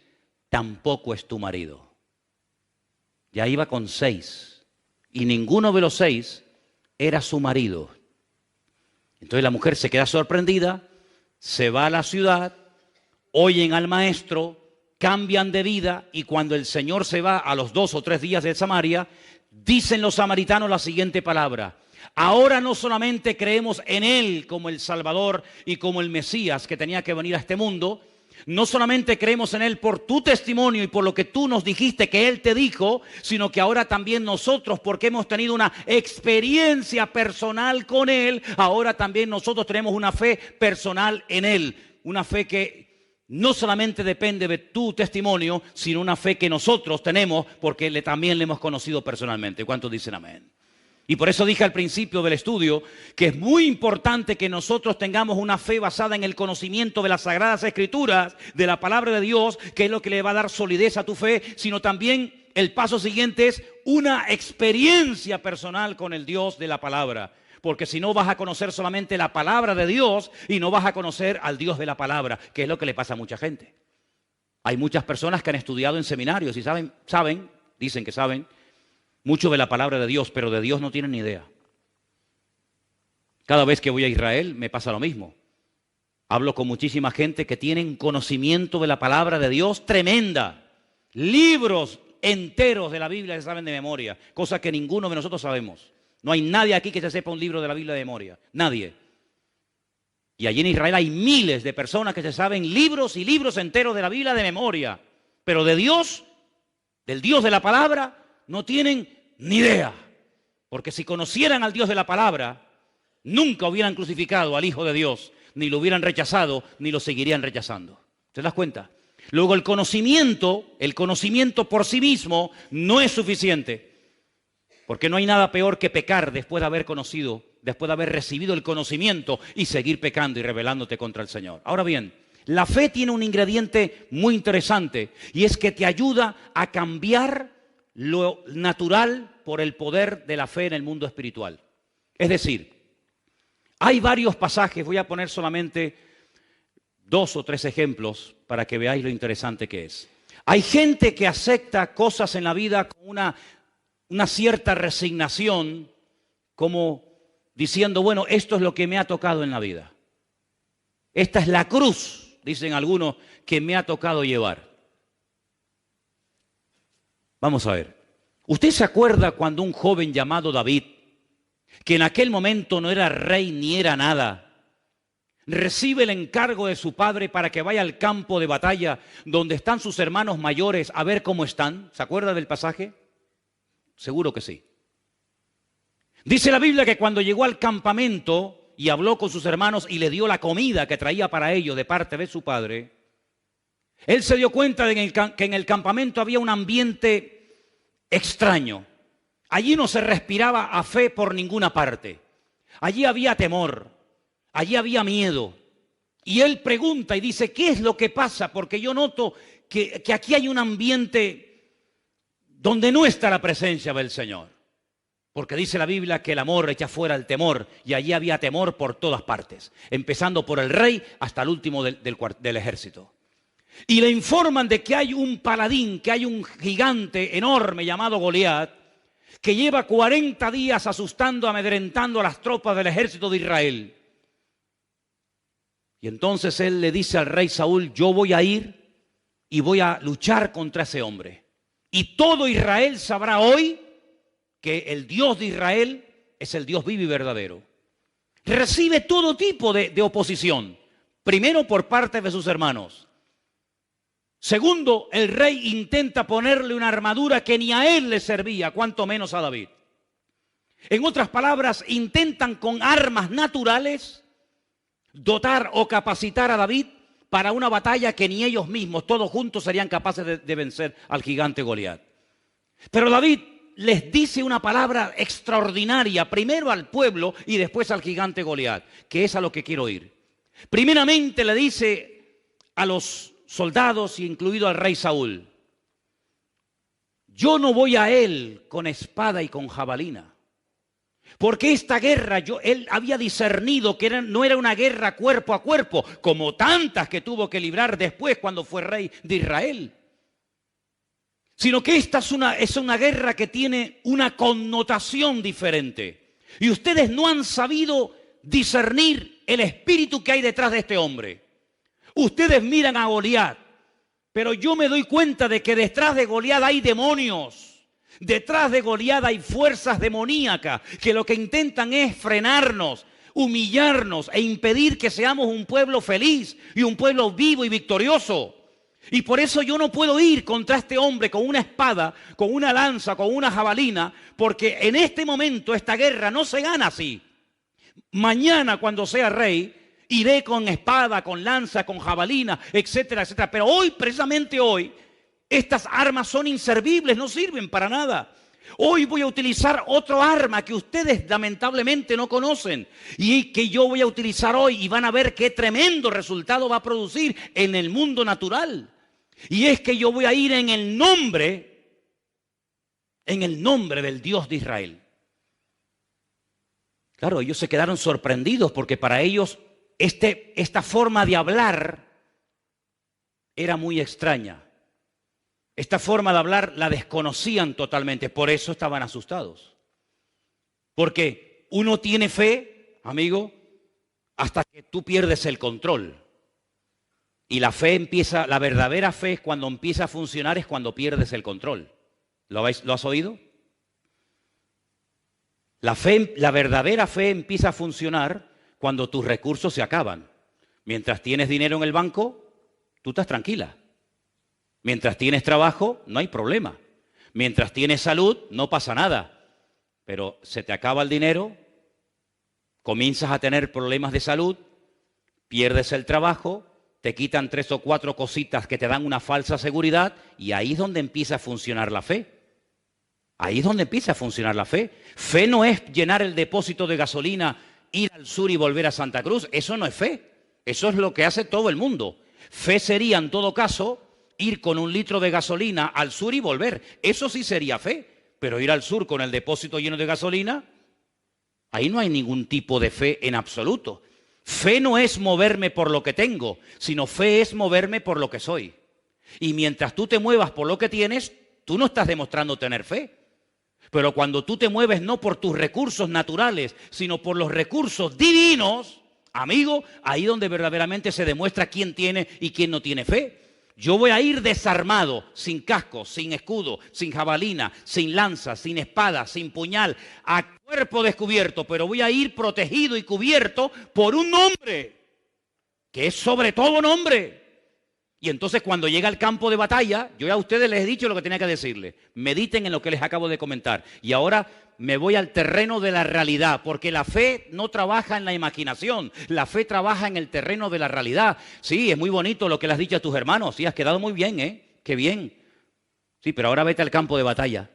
tampoco es tu marido. Ya iba con 6 y ninguno de los 6 era su marido. Entonces la mujer se queda sorprendida, se va a la ciudad, oyen al maestro, cambian de vida y cuando el Señor se va a los 2 o 3 días de Samaria, dicen los samaritanos la siguiente palabra. Ahora no solamente creemos en Él como el Salvador y como el Mesías que tenía que venir a este mundo, no solamente creemos en Él por tu testimonio y por lo que tú nos dijiste que Él te dijo, sino que ahora también nosotros, porque hemos tenido una experiencia personal con Él, ahora también nosotros tenemos una fe personal en Él. Una fe que no solamente depende de tu testimonio, sino una fe que nosotros tenemos porque también le hemos conocido personalmente. ¿Cuántos dicen amén? Y por eso dije al principio del estudio que es muy importante que nosotros tengamos una fe basada en el conocimiento de las Sagradas Escrituras, de la Palabra de Dios, que es lo que le va a dar solidez a tu fe, sino también el paso siguiente es una experiencia personal con el Dios de la Palabra. Porque si no vas a conocer solamente la Palabra de Dios y no vas a conocer al Dios de la Palabra, que es lo que le pasa a mucha gente. Hay muchas personas que han estudiado en seminarios y dicen que saben, mucho de la palabra de Dios, pero de Dios no tienen ni idea. Cada vez que voy a Israel me pasa lo mismo. Hablo con muchísima gente que tienen conocimiento de la palabra de Dios tremenda. Libros enteros de la Biblia se saben de memoria, cosa que ninguno de nosotros sabemos. No hay nadie aquí que se sepa un libro de la Biblia de memoria. Nadie. Y allí en Israel hay miles de personas que se saben libros y libros enteros de la Biblia de memoria. Pero de Dios, del Dios de la palabra, no tienen ni idea, porque si conocieran al Dios de la palabra, nunca hubieran crucificado al Hijo de Dios, ni lo hubieran rechazado, ni lo seguirían rechazando. ¿Te das cuenta? Luego el conocimiento por sí mismo no es suficiente, porque no hay nada peor que pecar después de haber conocido, después de haber recibido el conocimiento y seguir pecando y rebelándote contra el Señor. Ahora bien, la fe tiene un ingrediente muy interesante y es que te ayuda a cambiar lo natural por el poder de la fe en el mundo espiritual. Es decir, hay varios pasajes, voy a poner solamente 2 o 3 ejemplos para que veáis lo interesante que es. Hay gente que acepta cosas en la vida con una cierta resignación, como diciendo, bueno, esto es lo que me ha tocado en la vida. Esta es la cruz, dicen algunos, que me ha tocado llevar. Vamos a ver. ¿Usted se acuerda cuando un joven llamado David, que en aquel momento no era rey ni era nada, recibe el encargo de su padre para que vaya al campo de batalla donde están sus hermanos mayores a ver cómo están? ¿Se acuerda del pasaje? Seguro que sí. Dice la Biblia que cuando llegó al campamento y habló con sus hermanos y le dio la comida que traía para ellos de parte de su padre, él se dio cuenta de que en el campamento había un ambiente extraño. Allí no se respiraba a fe por ninguna parte. Allí había temor, allí había miedo. Y él pregunta y dice, ¿qué es lo que pasa? Porque yo noto que aquí hay un ambiente donde no está la presencia del Señor. Porque dice la Biblia que el amor echa fuera el temor, y allí había temor por todas partes, empezando por el rey hasta el último del ejército. Y le informan de que hay un paladín, que hay un gigante enorme llamado Goliat, que lleva 40 días asustando, amedrentando a las tropas del ejército de Israel. Y entonces él le dice al rey Saúl, yo voy a ir y voy a luchar contra ese hombre. Y todo Israel sabrá hoy que el Dios de Israel es el Dios vivo y verdadero. Recibe todo tipo de oposición. Primero por parte de sus hermanos. Segundo, el rey intenta ponerle una armadura que ni a él le servía, cuanto menos a David. En otras palabras, intentan con armas naturales dotar o capacitar a David para una batalla que ni ellos mismos, todos juntos, serían capaces de vencer al gigante Goliat. Pero David les dice una palabra extraordinaria, primero al pueblo y después al gigante Goliat, que es a lo que quiero ir. Primeramente le dice a los soldados, incluido al rey Saúl, yo no voy a él con espada y con jabalina, porque esta guerra, él había discernido que no era una guerra cuerpo a cuerpo, como tantas que tuvo que librar después cuando fue rey de Israel, sino que esta es una guerra que tiene una connotación diferente. Y ustedes no han sabido discernir el espíritu que hay detrás de este hombre. Ustedes miran a Goliat, pero yo me doy cuenta de que detrás de Goliat hay demonios. Detrás de Goliat hay fuerzas demoníacas que lo que intentan es frenarnos, humillarnos e impedir que seamos un pueblo feliz y un pueblo vivo y victorioso. Y por eso yo no puedo ir contra este hombre con una espada, con una lanza, con una jabalina, porque en este momento esta guerra no se gana así. Mañana, cuando sea rey, iré con espada, con lanza, con jabalina, etcétera, etcétera. Pero hoy, precisamente hoy, estas armas son inservibles, no sirven para nada. Hoy voy a utilizar otro arma que ustedes lamentablemente no conocen y que yo voy a utilizar hoy, y van a ver qué tremendo resultado va a producir en el mundo natural. Y es que yo voy a ir en el nombre del Dios de Israel. Claro, ellos se quedaron sorprendidos porque para ellos esta forma de hablar era muy extraña. Esta forma de hablar la desconocían totalmente, por eso estaban asustados. Porque uno tiene fe, amigo, hasta que tú pierdes el control. Y la verdadera fe es cuando empieza a funcionar, es cuando pierdes el control. ¿Lo has oído? La verdadera fe empieza a funcionar cuando tus recursos se acaban. Mientras tienes dinero en el banco, tú estás tranquila. Mientras tienes trabajo, no hay problema. Mientras tienes salud, no pasa nada. Pero se te acaba el dinero, comienzas a tener problemas de salud, pierdes el trabajo, te quitan 3 o 4 cositas que te dan una falsa seguridad, y ahí es donde empieza a funcionar la fe. Ahí es donde empieza a funcionar la fe. Fe no es llenar el depósito de gasolina, ir al sur y volver a Santa Cruz. Eso no es fe. Eso es lo que hace todo el mundo. Fe sería, en todo caso, ir con 1 litro de gasolina al sur y volver. Eso sí sería fe. Pero ir al sur con el depósito lleno de gasolina, ahí no hay ningún tipo de fe en absoluto. Fe no es moverme por lo que tengo, sino fe es moverme por lo que soy. Y mientras tú te muevas por lo que tienes, tú no estás demostrando tener fe. Pero cuando tú te mueves no por tus recursos naturales, sino por los recursos divinos, amigo, ahí donde verdaderamente se demuestra quién tiene y quién no tiene fe. Yo voy a ir desarmado, sin casco, sin escudo, sin jabalina, sin lanza, sin espada, sin puñal, a cuerpo descubierto, pero voy a ir protegido y cubierto por un nombre, que es sobre todo nombre. Y entonces cuando llega al campo de batalla, yo ya a ustedes les he dicho lo que tenía que decirles. Mediten en lo que les acabo de comentar. Y ahora me voy al terreno de la realidad, porque la fe no trabaja en la imaginación, la fe trabaja en el terreno de la realidad. Sí, es muy bonito lo que le has dicho a tus hermanos, sí, has quedado muy bien, ¿eh? Qué bien. Sí, pero ahora vete al campo de batalla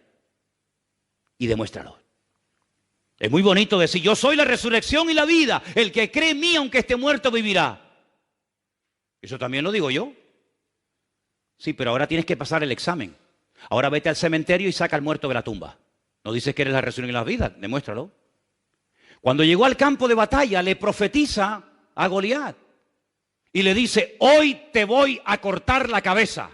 y demuéstralo. Es muy bonito decir, yo soy la resurrección y la vida, el que cree en mí aunque esté muerto vivirá. Eso también lo digo yo. Sí, pero ahora tienes que pasar el examen. Ahora vete al cementerio y saca al muerto de la tumba. No dices que eres la resurrección y la vida, demuéstralo. Cuando llegó al campo de batalla, le profetiza a Goliat y le dice, hoy te voy a cortar la cabeza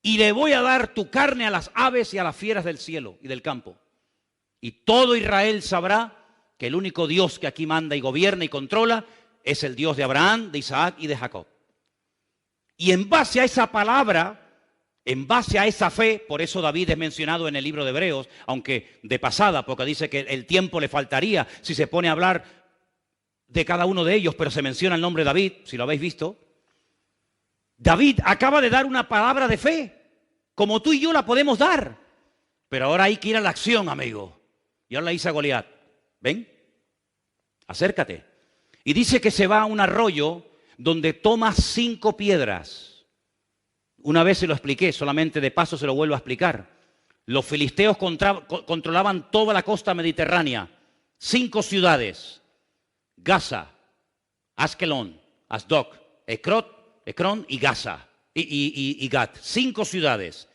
y le voy a dar tu carne a las aves y a las fieras del cielo y del campo. Y todo Israel sabrá que el único Dios que aquí manda y gobierna y controla es el Dios de Abraham, de Isaac y de Jacob. Y en base a esa palabra, en base a esa fe, por eso David es mencionado en el libro de Hebreos, aunque de pasada, porque dice que el tiempo le faltaría si se pone a hablar de cada uno de ellos, pero se menciona el nombre de David, si lo habéis visto. David acaba de dar una palabra de fe, como tú y yo la podemos dar, pero ahora hay que ir a la acción, amigo. Y ahora le dice a Goliat, ven, acércate. Y dice que se va a un arroyo donde toma 5 piedras. Una vez se lo expliqué, solamente de paso se lo vuelvo a explicar. Los filisteos controlaban toda la costa mediterránea. 5 ciudades. Gaza, Askelón, Asdod, Ecrón y Gaza. Y Gat. 5 ciudades.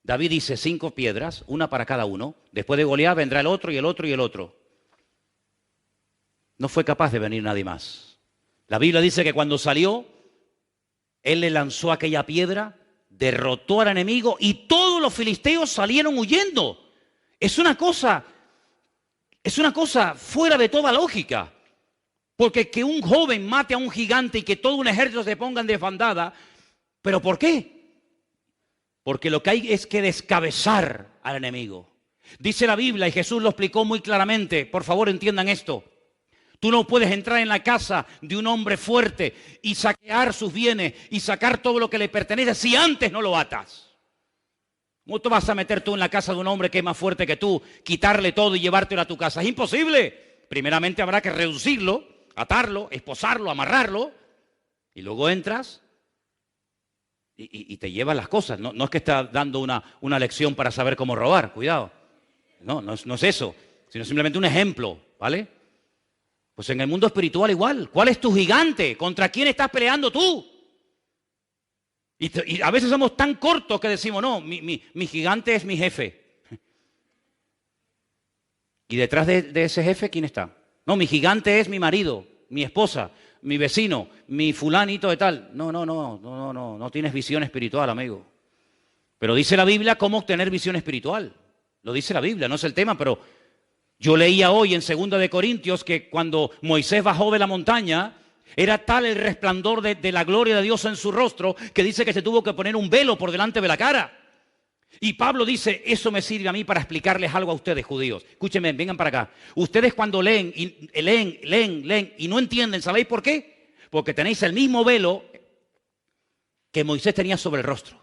David dice 5 piedras, una para cada uno. Después de Goliat vendrá el otro y el otro y el otro. No fue capaz de venir nadie más. La Biblia dice que cuando salió, él le lanzó aquella piedra, derrotó al enemigo y todos los filisteos salieron huyendo. Es una cosa fuera de toda lógica. Porque que un joven mate a un gigante y que todo un ejército se ponga en desbandada, ¿pero por qué? Porque lo que hay es que descabezar al enemigo. Dice la Biblia, y Jesús lo explicó muy claramente, por favor entiendan esto. Tú no puedes entrar en la casa de un hombre fuerte y saquear sus bienes y sacar todo lo que le pertenece si antes no lo atas. ¿Cómo te vas a meter tú en la casa de un hombre que es más fuerte que tú, quitarle todo y llevártelo a tu casa? Es imposible. Primeramente habrá que reducirlo, atarlo, esposarlo, amarrarlo y luego entras y te llevas las cosas. No es que estás dando una lección para saber cómo robar, cuidado. No es eso, sino simplemente un ejemplo, ¿vale? Pues en el mundo espiritual igual. ¿Cuál es tu gigante? ¿Contra quién estás peleando tú? Y a veces somos tan cortos que decimos, no, mi gigante es mi jefe. Y detrás de ese jefe, ¿quién está? No, mi gigante es mi marido, mi esposa, mi vecino, mi fulanito de tal. No tienes visión espiritual, amigo. Pero dice la Biblia cómo obtener visión espiritual. Lo dice la Biblia, no es el tema, pero yo leía hoy en 2 de Corintios que cuando Moisés bajó de la montaña, era tal el resplandor de la gloria de Dios en su rostro que dice que se tuvo que poner un velo por delante de la cara. Y Pablo dice, eso me sirve a mí para explicarles algo a ustedes, judíos. Escúchenme, vengan para acá. Ustedes cuando leen y no entienden, ¿sabéis por qué? Porque tenéis el mismo velo que Moisés tenía sobre el rostro.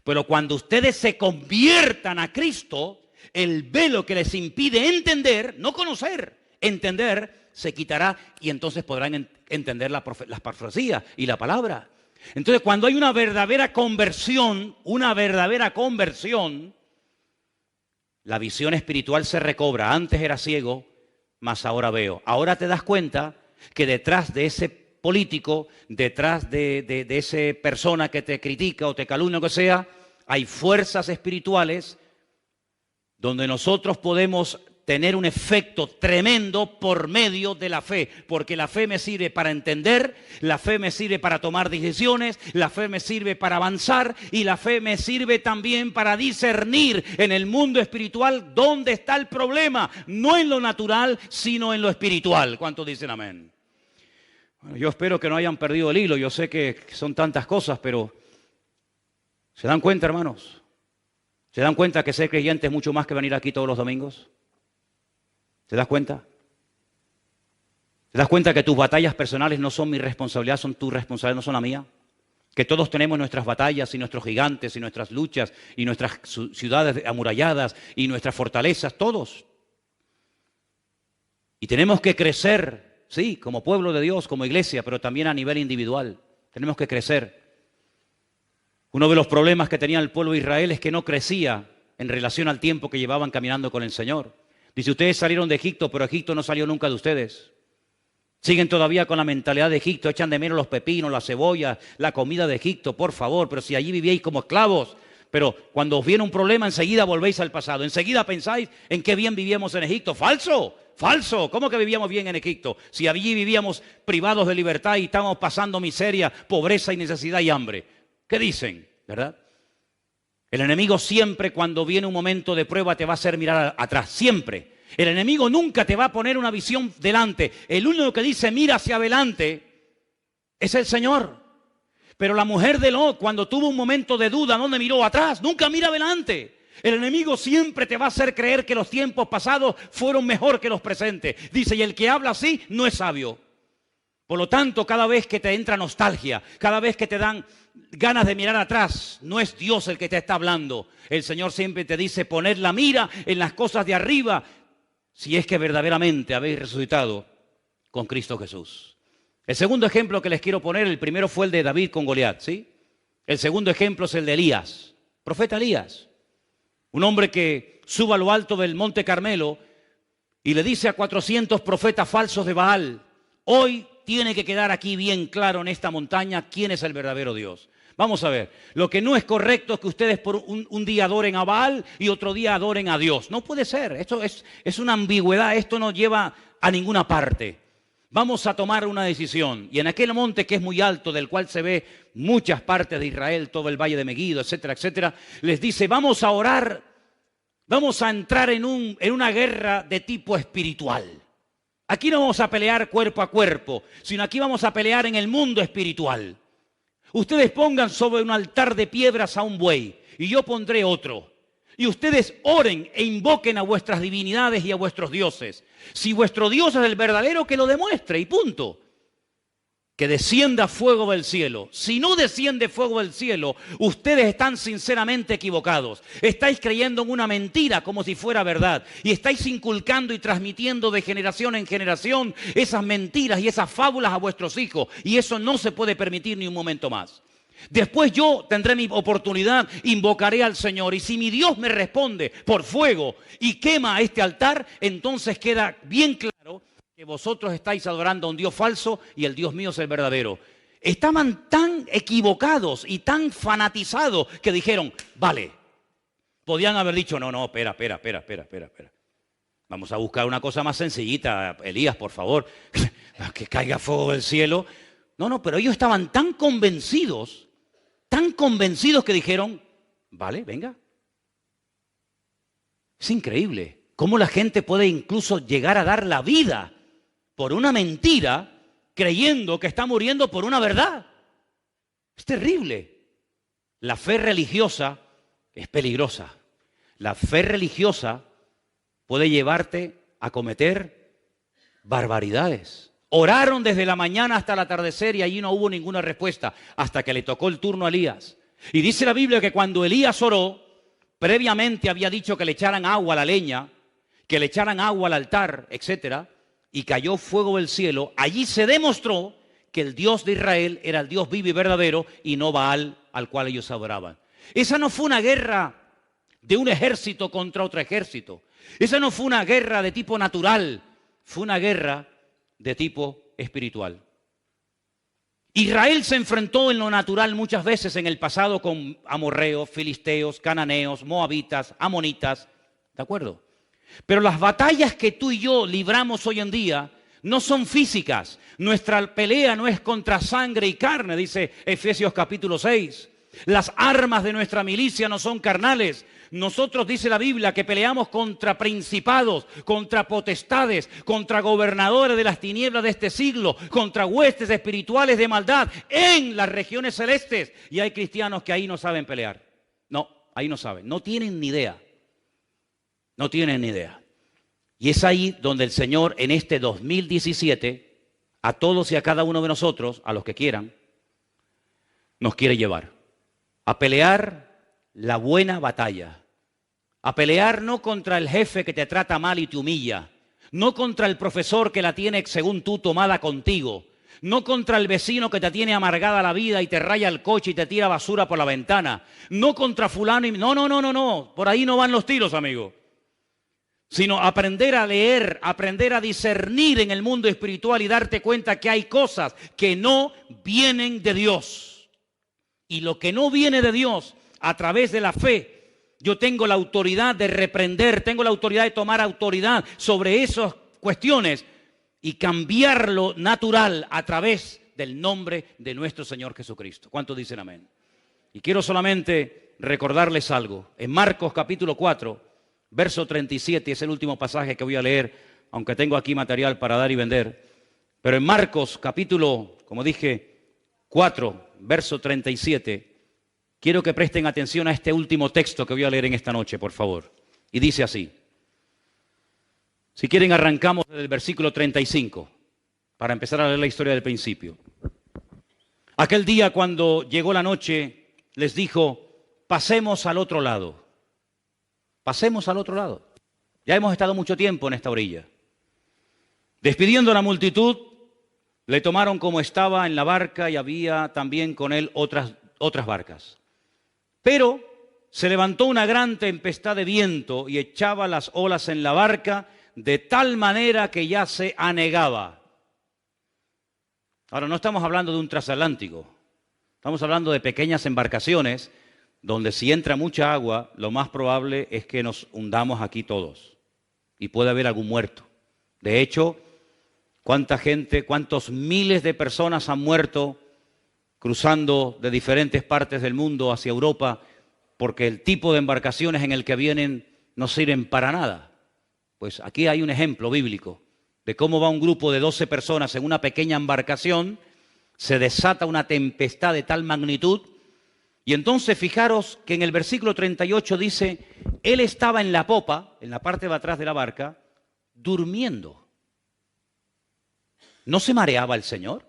Pero cuando ustedes se conviertan a Cristo, el velo que les impide entender, no conocer, entender, se quitará y entonces podrán entender las profecías y la palabra. Entonces, cuando hay una verdadera conversión, la visión espiritual se recobra. Antes era ciego, mas ahora veo. Ahora te das cuenta que detrás de ese político, detrás de esa persona que te critica o te calumnia o que sea, hay fuerzas espirituales donde nosotros podemos tener un efecto tremendo por medio de la fe, porque la fe me sirve para entender, la fe me sirve para tomar decisiones, la fe me sirve para avanzar y la fe me sirve también para discernir en el mundo espiritual dónde está el problema, no en lo natural, sino en lo espiritual. ¿Cuántos dicen amén? Bueno, yo espero que no hayan perdido el hilo, yo sé que son tantas cosas, pero ¿se dan cuenta, hermanos? ¿Se dan cuenta que ser creyente es mucho más que venir aquí todos los domingos? ¿Te das cuenta? ¿Te das cuenta que tus batallas personales no son mi responsabilidad, son tu responsabilidad, no son la mía? Que todos tenemos nuestras batallas y nuestros gigantes y nuestras luchas y nuestras ciudades amuralladas y nuestras fortalezas, todos. Y tenemos que crecer, sí, como pueblo de Dios, como iglesia, pero también a nivel individual. Tenemos que crecer. Uno de los problemas que tenía el pueblo de Israel es que no crecía en relación al tiempo que llevaban caminando con el Señor. Dice, ustedes salieron de Egipto, pero Egipto no salió nunca de ustedes. Siguen todavía con la mentalidad de Egipto, echan de menos los pepinos, las cebollas, la comida de Egipto, por favor, pero si allí vivíais como esclavos. Pero cuando os viene un problema, enseguida volvéis al pasado, enseguida pensáis en qué bien vivíamos en Egipto. ¡Falso! ¡Falso! ¿Cómo que vivíamos bien en Egipto? Si allí vivíamos privados de libertad y estábamos pasando miseria, pobreza y necesidad y hambre. ¿Qué dicen? ¿Verdad? El enemigo siempre cuando viene un momento de prueba te va a hacer mirar atrás, siempre. El enemigo nunca te va a poner una visión delante. El único que dice mira hacia adelante es el Señor. Pero la mujer de Lot, cuando tuvo un momento de duda, ¿dónde miró? Atrás, nunca mira adelante. El enemigo siempre te va a hacer creer que los tiempos pasados fueron mejor que los presentes. Dice, y el que habla así no es sabio. Por lo tanto, cada vez que te entra nostalgia, cada vez que te dan ganas de mirar atrás, no es Dios el que te está hablando. El Señor siempre te dice, poned la mira en las cosas de arriba, si es que verdaderamente habéis resucitado con Cristo Jesús. El segundo ejemplo que les quiero poner, el primero fue el de David con Goliat, ¿sí? El segundo ejemplo es el de Elías, profeta Elías. Un hombre que sube a lo alto del Monte Carmelo y le dice a 400 profetas falsos de Baal, hoy tiene que quedar aquí bien claro en esta montaña quién es el verdadero Dios. Vamos a ver, lo que no es correcto es que ustedes por un día adoren a Baal y otro día adoren a Dios. No puede ser, esto es una ambigüedad, esto no lleva a ninguna parte. Vamos a tomar una decisión. Y en aquel monte que es muy alto, del cual se ve muchas partes de Israel, todo el valle de Meguido, etcétera, etcétera, les dice, vamos a orar, vamos a entrar en una guerra de tipo espiritual. Aquí no vamos a pelear cuerpo a cuerpo, sino aquí vamos a pelear en el mundo espiritual. Ustedes pongan sobre un altar de piedras a un buey y yo pondré otro. Y ustedes oren e invoquen a vuestras divinidades y a vuestros dioses. Si vuestro Dios es el verdadero, que lo demuestre y punto. Que descienda fuego del cielo. Si no desciende fuego del cielo, ustedes están sinceramente equivocados. Estáis creyendo en una mentira como si fuera verdad. Y estáis inculcando y transmitiendo de generación en generación esas mentiras y esas fábulas a vuestros hijos. Y eso no se puede permitir ni un momento más. Después yo tendré mi oportunidad, invocaré al Señor. Y si mi Dios me responde por fuego y quema este altar, entonces queda bien claro que vosotros estáis adorando a un Dios falso y el Dios mío es el verdadero. Estaban tan equivocados y tan fanatizados que dijeron, vale. Podían haber dicho, no, espera. Vamos a buscar una cosa más sencillita, Elías, por favor, que caiga fuego del cielo. No, pero ellos estaban tan convencidos que dijeron, vale, venga. Es increíble cómo la gente puede incluso llegar a dar la vida por una mentira, creyendo que está muriendo por una verdad. Es terrible. La fe religiosa es peligrosa. La fe religiosa puede llevarte a cometer barbaridades. Oraron desde la mañana hasta el atardecer y allí no hubo ninguna respuesta hasta que le tocó el turno a Elías. Y dice la Biblia que cuando Elías oró, previamente había dicho que le echaran agua a la leña, que le echaran agua al altar, etcétera, y cayó fuego del cielo. Allí se demostró que el Dios de Israel era el Dios vivo y verdadero y no Baal al cual ellos adoraban. Esa no fue una guerra de un ejército contra otro ejército. Esa no fue una guerra de tipo natural, fue una guerra de tipo espiritual. Israel se enfrentó en lo natural muchas veces en el pasado con amorreos, filisteos, cananeos, moabitas, amonitas, ¿de acuerdo? Pero las batallas que tú y yo libramos hoy en día no son físicas. Nuestra pelea no es contra sangre y carne, dice Efesios capítulo 6. Las armas de nuestra milicia no son carnales. Nosotros, dice la Biblia, que peleamos contra principados, contra potestades, contra gobernadores de las tinieblas de este siglo, contra huestes espirituales de maldad en las regiones celestes. Y hay cristianos que ahí no saben pelear. No, ahí no saben, no tienen ni idea. No tienen ni idea. Y es ahí donde el Señor en este 2017 a todos y a cada uno de nosotros, a los que quieran, nos quiere llevar a pelear la buena batalla, a pelear no contra el jefe que te trata mal y te humilla, no contra el profesor que la tiene según tú tomada contigo, no contra el vecino que te tiene amargada la vida y te raya el coche y te tira basura por la ventana, no contra fulano y... No, por ahí no van los tiros, amigo. Sino aprender a leer, aprender a discernir en el mundo espiritual y darte cuenta que hay cosas que no vienen de Dios. Y lo que no viene de Dios, a través de la fe, yo tengo la autoridad de reprender, tengo la autoridad de tomar autoridad sobre esas cuestiones y cambiar lo natural a través del nombre de nuestro Señor Jesucristo. ¿Cuántos dicen amén? Y quiero solamente recordarles algo. En Marcos capítulo 4, verso 37, es el último pasaje que voy a leer, aunque tengo aquí material para dar y vender. Pero en Marcos capítulo, como dije, 4, verso 37, quiero que presten atención a este último texto que voy a leer en esta noche, por favor. Y dice así. Si quieren, arrancamos desde el versículo 35, para empezar a leer la historia del principio. Aquel día, cuando llegó la noche, les dijo, pasemos al otro lado. Pasemos al otro lado. Ya hemos estado mucho tiempo en esta orilla. Despidiendo a la multitud, le tomaron como estaba en la barca y había también con él otras barcas. Pero se levantó una gran tempestad de viento y echaba las olas en la barca de tal manera que ya se anegaba. Ahora, no estamos hablando de un transatlántico. Estamos hablando de pequeñas embarcaciones donde si entra mucha agua, lo más probable es que nos hundamos aquí todos y puede haber algún muerto. De hecho, ¿cuánta gente, cuántos miles de personas han muerto cruzando de diferentes partes del mundo hacia Europa porque el tipo de embarcaciones en el que vienen no sirven para nada? Pues aquí hay un ejemplo bíblico de cómo va un grupo de 12 personas en una pequeña embarcación, se desata una tempestad de tal magnitud. Y entonces fijaros que en el versículo 38 dice, él estaba en la popa, en la parte de atrás de la barca, durmiendo. ¿No se mareaba el Señor?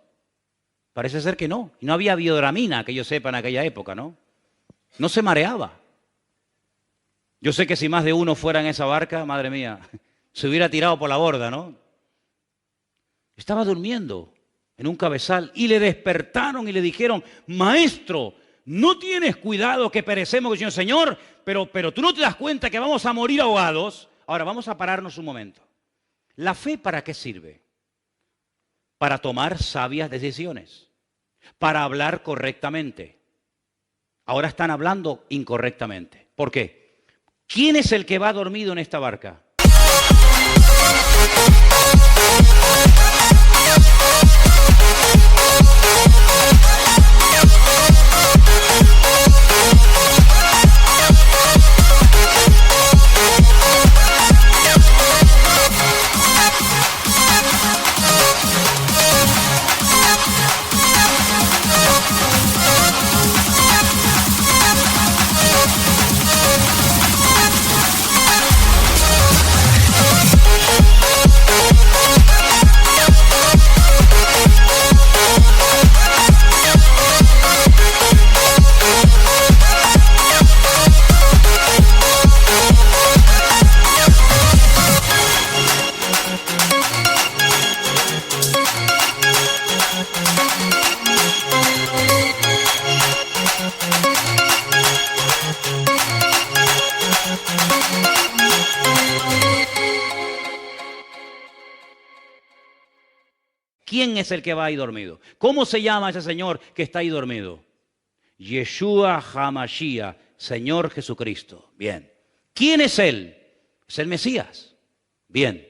Parece ser que no. Y no había biodramina, que yo sepa, en aquella época, ¿no? No se mareaba. Yo sé que si más de uno fuera en esa barca, madre mía, se hubiera tirado por la borda, ¿no? Estaba durmiendo en un cabezal y le despertaron y le dijeron, maestro, no tienes cuidado que perecemos, Señor, pero tú no te das cuenta que vamos a morir ahogados. Ahora vamos a pararnos un momento. ¿La fe para qué sirve? Para tomar sabias decisiones, para hablar correctamente. Ahora están hablando incorrectamente. ¿Por qué? ¿Quién es el que va dormido en esta barca? ¿Quién es el que va ahí dormido? ¿Cómo se llama ese señor que está ahí dormido? Yeshua HaMashiach, Señor Jesucristo. Bien. ¿Quién es él? Es el Mesías. Bien.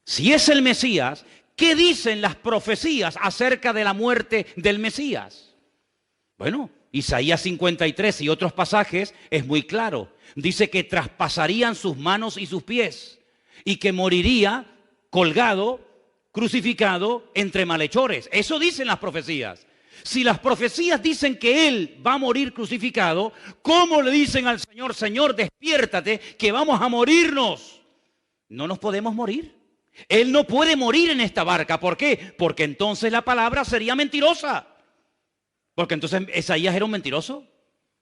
Si es el Mesías, ¿qué dicen las profecías acerca de la muerte del Mesías? Bueno, Isaías 53 y otros pasajes es muy claro. Dice que traspasarían sus manos y sus pies y que moriría colgado, crucificado entre malhechores. Eso dicen las profecías. Si las profecías dicen que Él va a morir crucificado, ¿cómo le dicen al Señor, Señor, despiértate, que vamos a morirnos? No nos podemos morir. Él no puede morir en esta barca. ¿Por qué? Porque entonces la palabra sería mentirosa. Porque entonces Isaías era un mentiroso.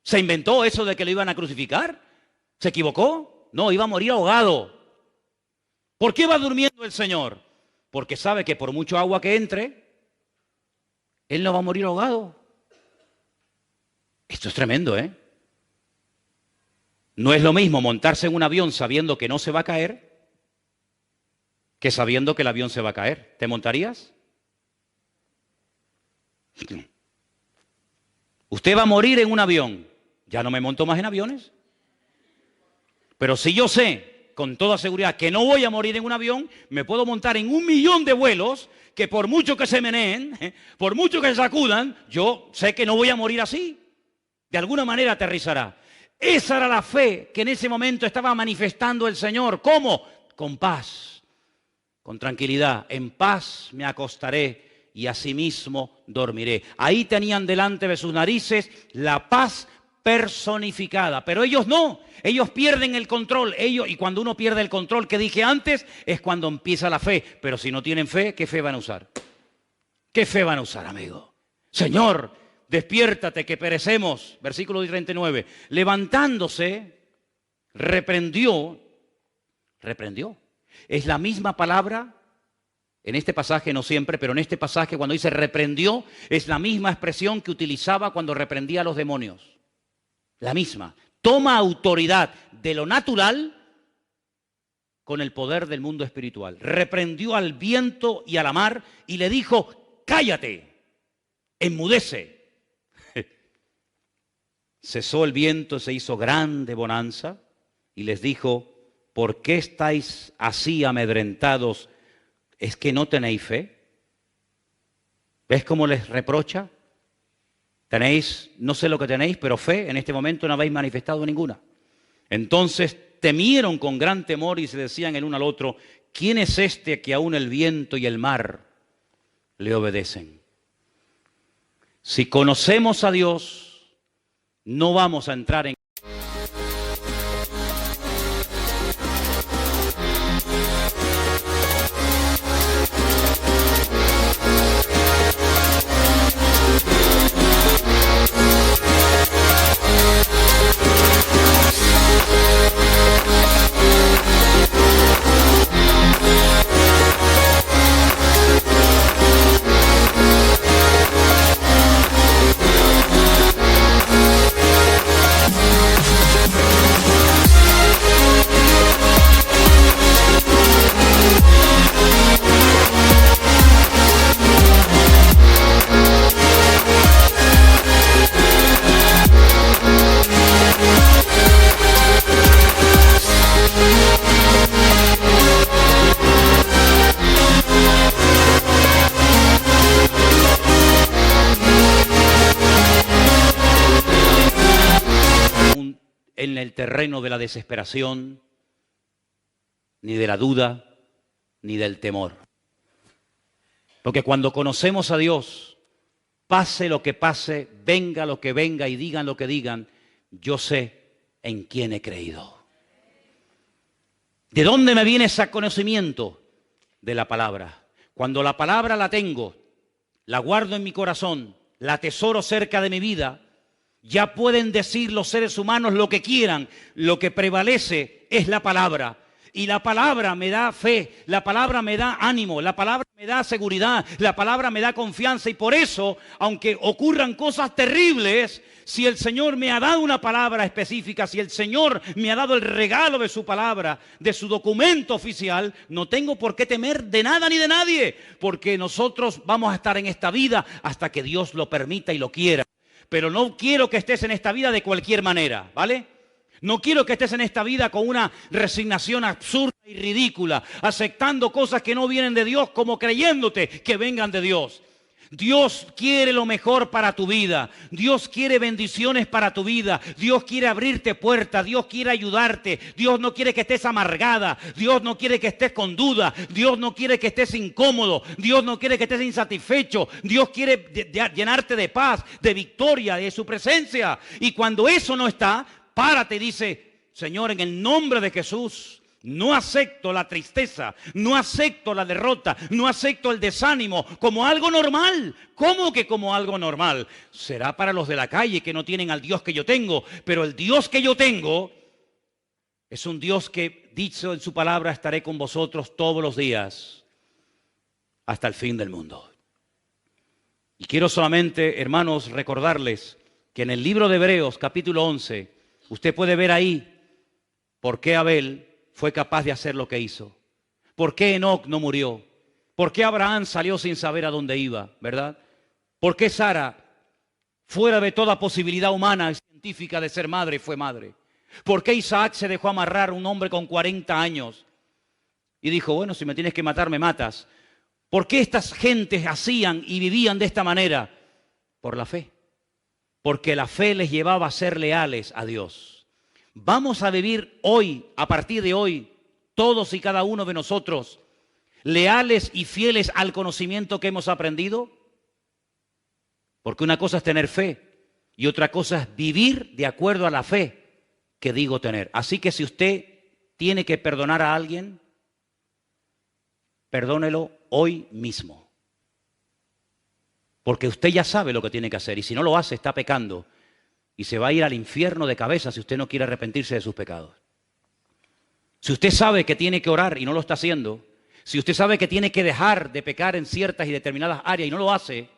¿Se inventó eso de que lo iban a crucificar? ¿Se equivocó? No, iba a morir ahogado. ¿Por qué va durmiendo el Señor? Porque sabe que por mucho agua que entre, Él no va a morir ahogado. Esto es tremendo, ¿eh? No es lo mismo montarse en un avión sabiendo que no se va a caer que sabiendo que el avión se va a caer. ¿Te montarías? Usted va a morir en un avión. Ya no me monto más en aviones. Pero si yo sé con toda seguridad que no voy a morir en un avión, me puedo montar en 1.000.000 de vuelos que por mucho que se meneen, por mucho que se sacudan, yo sé que no voy a morir así. De alguna manera aterrizará. Esa era la fe que en ese momento estaba manifestando el Señor. ¿Cómo? Con paz, con tranquilidad. En paz me acostaré y asimismo dormiré. Ahí tenían delante de sus narices la paz personificada. Pero ellos no. Ellos pierden el control. Y cuando uno pierde el control que dije antes, es cuando empieza la fe. Pero si no tienen fe, ¿qué fe van a usar? ¿Qué fe van a usar, amigo? Señor, despiértate que perecemos. Versículo 39. Levantándose, reprendió. Es la misma palabra, en este pasaje no siempre, pero en este pasaje cuando dice reprendió, es la misma expresión que utilizaba cuando reprendía a los demonios. La misma. Toma autoridad de lo natural con el poder del mundo espiritual. Reprendió al viento y a la mar y le dijo, cállate, enmudece. Cesó el viento, se hizo grande bonanza y les dijo, ¿por qué estáis así amedrentados? ¿Es que no tenéis fe? ¿Ves cómo les reprocha? Tenéis, no sé lo que tenéis, pero fe en este momento no habéis manifestado ninguna. Entonces temieron con gran temor y se decían el uno al otro, ¿quién es este que aún el viento y el mar le obedecen? Si conocemos a Dios, no vamos a entrar en el terreno de la desesperación, ni de la duda, ni del temor. Porque cuando conocemos a Dios, pase lo que pase, venga lo que venga y digan lo que digan, yo sé en quién he creído. ¿De dónde me viene ese conocimiento? De la palabra. Cuando la palabra la tengo, la guardo en mi corazón, la atesoro cerca de mi vida, ya pueden decir los seres humanos lo que quieran, lo que prevalece es la palabra. Y la palabra me da fe, la palabra me da ánimo, la palabra me da seguridad, la palabra me da confianza. Y por eso, aunque ocurran cosas terribles, si el Señor me ha dado una palabra específica, si el Señor me ha dado el regalo de su palabra, de su documento oficial, no tengo por qué temer de nada ni de nadie, porque nosotros vamos a estar en esta vida hasta que Dios lo permita y lo quiera. Pero no quiero que estés en esta vida de cualquier manera, ¿vale? No quiero que estés en esta vida con una resignación absurda y ridícula, aceptando cosas que no vienen de Dios como creyéndote que vengan de Dios. Dios quiere lo mejor para tu vida. Dios quiere bendiciones para tu vida. Dios quiere abrirte puertas. Dios quiere ayudarte. Dios no quiere que estés amargada. Dios no quiere que estés con duda. Dios no quiere que estés incómodo. Dios no quiere que estés insatisfecho. Dios quiere llenarte de paz, de victoria, de su presencia. Y cuando eso no está, párate y dice, Señor, en el nombre de Jesús, No acepto la tristeza, no acepto la derrota, no acepto el desánimo como algo normal. ¿Cómo que como algo normal? Será para los de la calle que no tienen al Dios que yo tengo, pero el Dios que yo tengo es un Dios que, dicho en su palabra, estaré con vosotros todos los días hasta el fin del mundo. Y quiero solamente, hermanos, recordarles que en el libro de Hebreos, capítulo 11, usted puede ver ahí por qué Abel fue capaz de hacer lo que hizo. ¿Por qué Enoc no murió? ¿Por qué Abraham salió sin saber a dónde iba? ¿Verdad? ¿Por qué Sara, fuera de toda posibilidad humana y científica de ser madre, fue madre? ¿Por qué Isaac se dejó amarrar, un hombre con 40 años? Y dijo, bueno, si me tienes que matar, me matas. ¿Por qué estas gentes hacían y vivían de esta manera? Por la fe. Porque la fe les llevaba a ser leales a Dios. Vamos a vivir hoy, a partir de hoy, todos y cada uno de nosotros, leales y fieles al conocimiento que hemos aprendido. Porque una cosa es tener fe y otra cosa es vivir de acuerdo a la fe que digo tener. Así que si usted tiene que perdonar a alguien, perdónelo hoy mismo. Porque usted ya sabe lo que tiene que hacer y si no lo hace está pecando. Y se va a ir al infierno de cabeza si usted no quiere arrepentirse de sus pecados. Si usted sabe que tiene que orar y no lo está haciendo, si usted sabe que tiene que dejar de pecar en ciertas y determinadas áreas y no lo hace,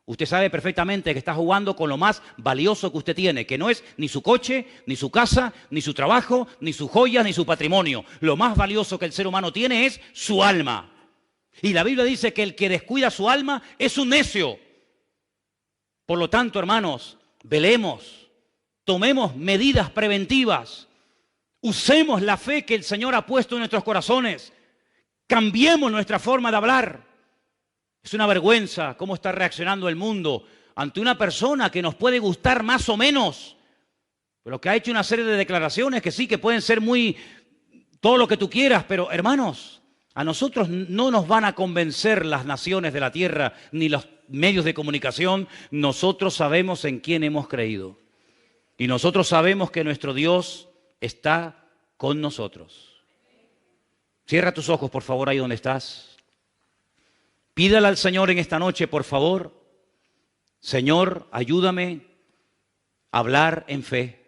usted sabe perfectamente que está jugando con lo más valioso que usted tiene, que no es ni su coche, ni su casa, ni su trabajo, ni sus joyas, ni su patrimonio. Lo más valioso que el ser humano tiene es su alma. Y la Biblia dice que el que descuida su alma es un necio. Por lo tanto, hermanos, velemos. Tomemos medidas preventivas, usemos la fe que el Señor ha puesto en nuestros corazones, cambiemos nuestra forma de hablar. Es una vergüenza cómo está reaccionando el mundo ante una persona que nos puede gustar más o menos, pero que ha hecho una serie de declaraciones que sí, que pueden ser muy, todo lo que tú quieras, pero hermanos, a nosotros no nos van a convencer las naciones de la tierra ni los medios de comunicación, nosotros sabemos en quién hemos creído. Y nosotros sabemos que nuestro Dios está con nosotros. Cierra tus ojos, por favor, ahí donde estás. Pídale al Señor en esta noche, por favor. Señor, ayúdame a hablar en fe,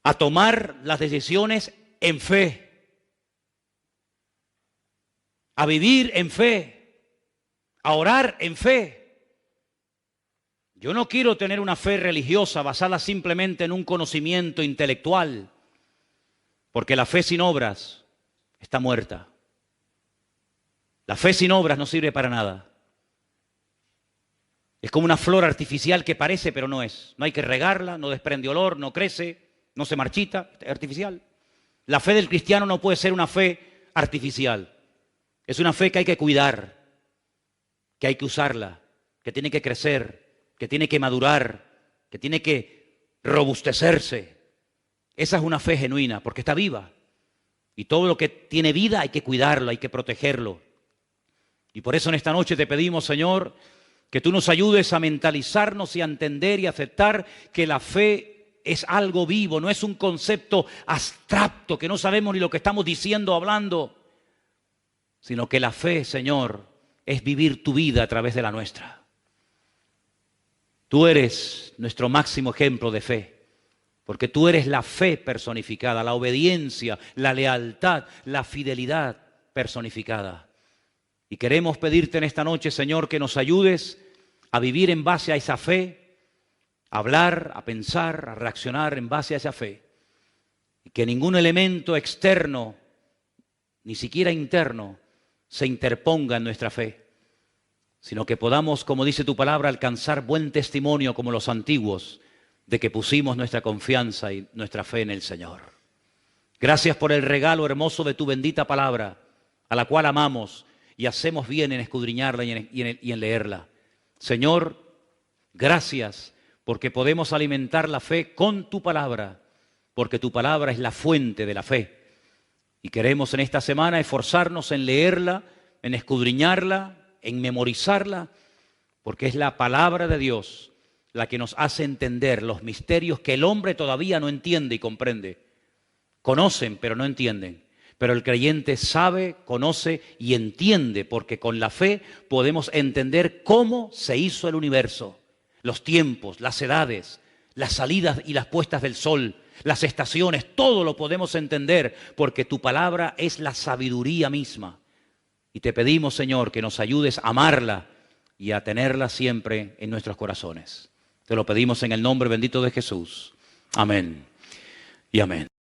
a tomar las decisiones en fe, a vivir en fe, a orar en fe. Yo no quiero tener una fe religiosa basada simplemente en un conocimiento intelectual, porque la fe sin obras está muerta. La fe sin obras no sirve para nada. Es como una flor artificial que parece, pero no es. No hay que regarla, no desprende olor, no crece, no se marchita, es artificial. La fe del cristiano no puede ser una fe artificial. Es una fe que hay que cuidar, que hay que usarla, que tiene que crecer, que tiene que madurar, que tiene que robustecerse. Esa es una fe genuina, porque está viva. Y todo lo que tiene vida hay que cuidarlo, hay que protegerlo. Y por eso en esta noche te pedimos, Señor, que tú nos ayudes a mentalizarnos y a entender y a aceptar que la fe es algo vivo, no es un concepto abstracto, que no sabemos ni lo que estamos diciendo o hablando, sino que la fe, Señor, es vivir tu vida a través de la nuestra. Tú eres nuestro máximo ejemplo de fe, porque tú eres la fe personificada, la obediencia, la lealtad, la fidelidad personificada. Y queremos pedirte en esta noche, Señor, que nos ayudes a vivir en base a esa fe, a hablar, a pensar, a reaccionar en base a esa fe. Y que ningún elemento externo, ni siquiera interno, se interponga en nuestra fe, sino que podamos, como dice tu palabra, alcanzar buen testimonio como los antiguos, de que pusimos nuestra confianza y nuestra fe en el Señor. Gracias por el regalo hermoso de tu bendita palabra, a la cual amamos y hacemos bien en escudriñarla y en leerla. Señor, gracias porque podemos alimentar la fe con tu palabra, porque tu palabra es la fuente de la fe. Y queremos en esta semana esforzarnos en leerla, en escudriñarla, en memorizarla, porque es la palabra de Dios la que nos hace entender los misterios que el hombre todavía no entiende y comprende. Conocen, pero no entienden. Pero el creyente sabe, conoce y entiende, porque con la fe podemos entender cómo se hizo el universo, los tiempos, las edades, las salidas y las puestas del sol, las estaciones, todo lo podemos entender, porque tu palabra es la sabiduría misma. Y te pedimos, Señor, que nos ayudes a amarla y a tenerla siempre en nuestros corazones. Te lo pedimos en el nombre bendito de Jesús. Amén y amén.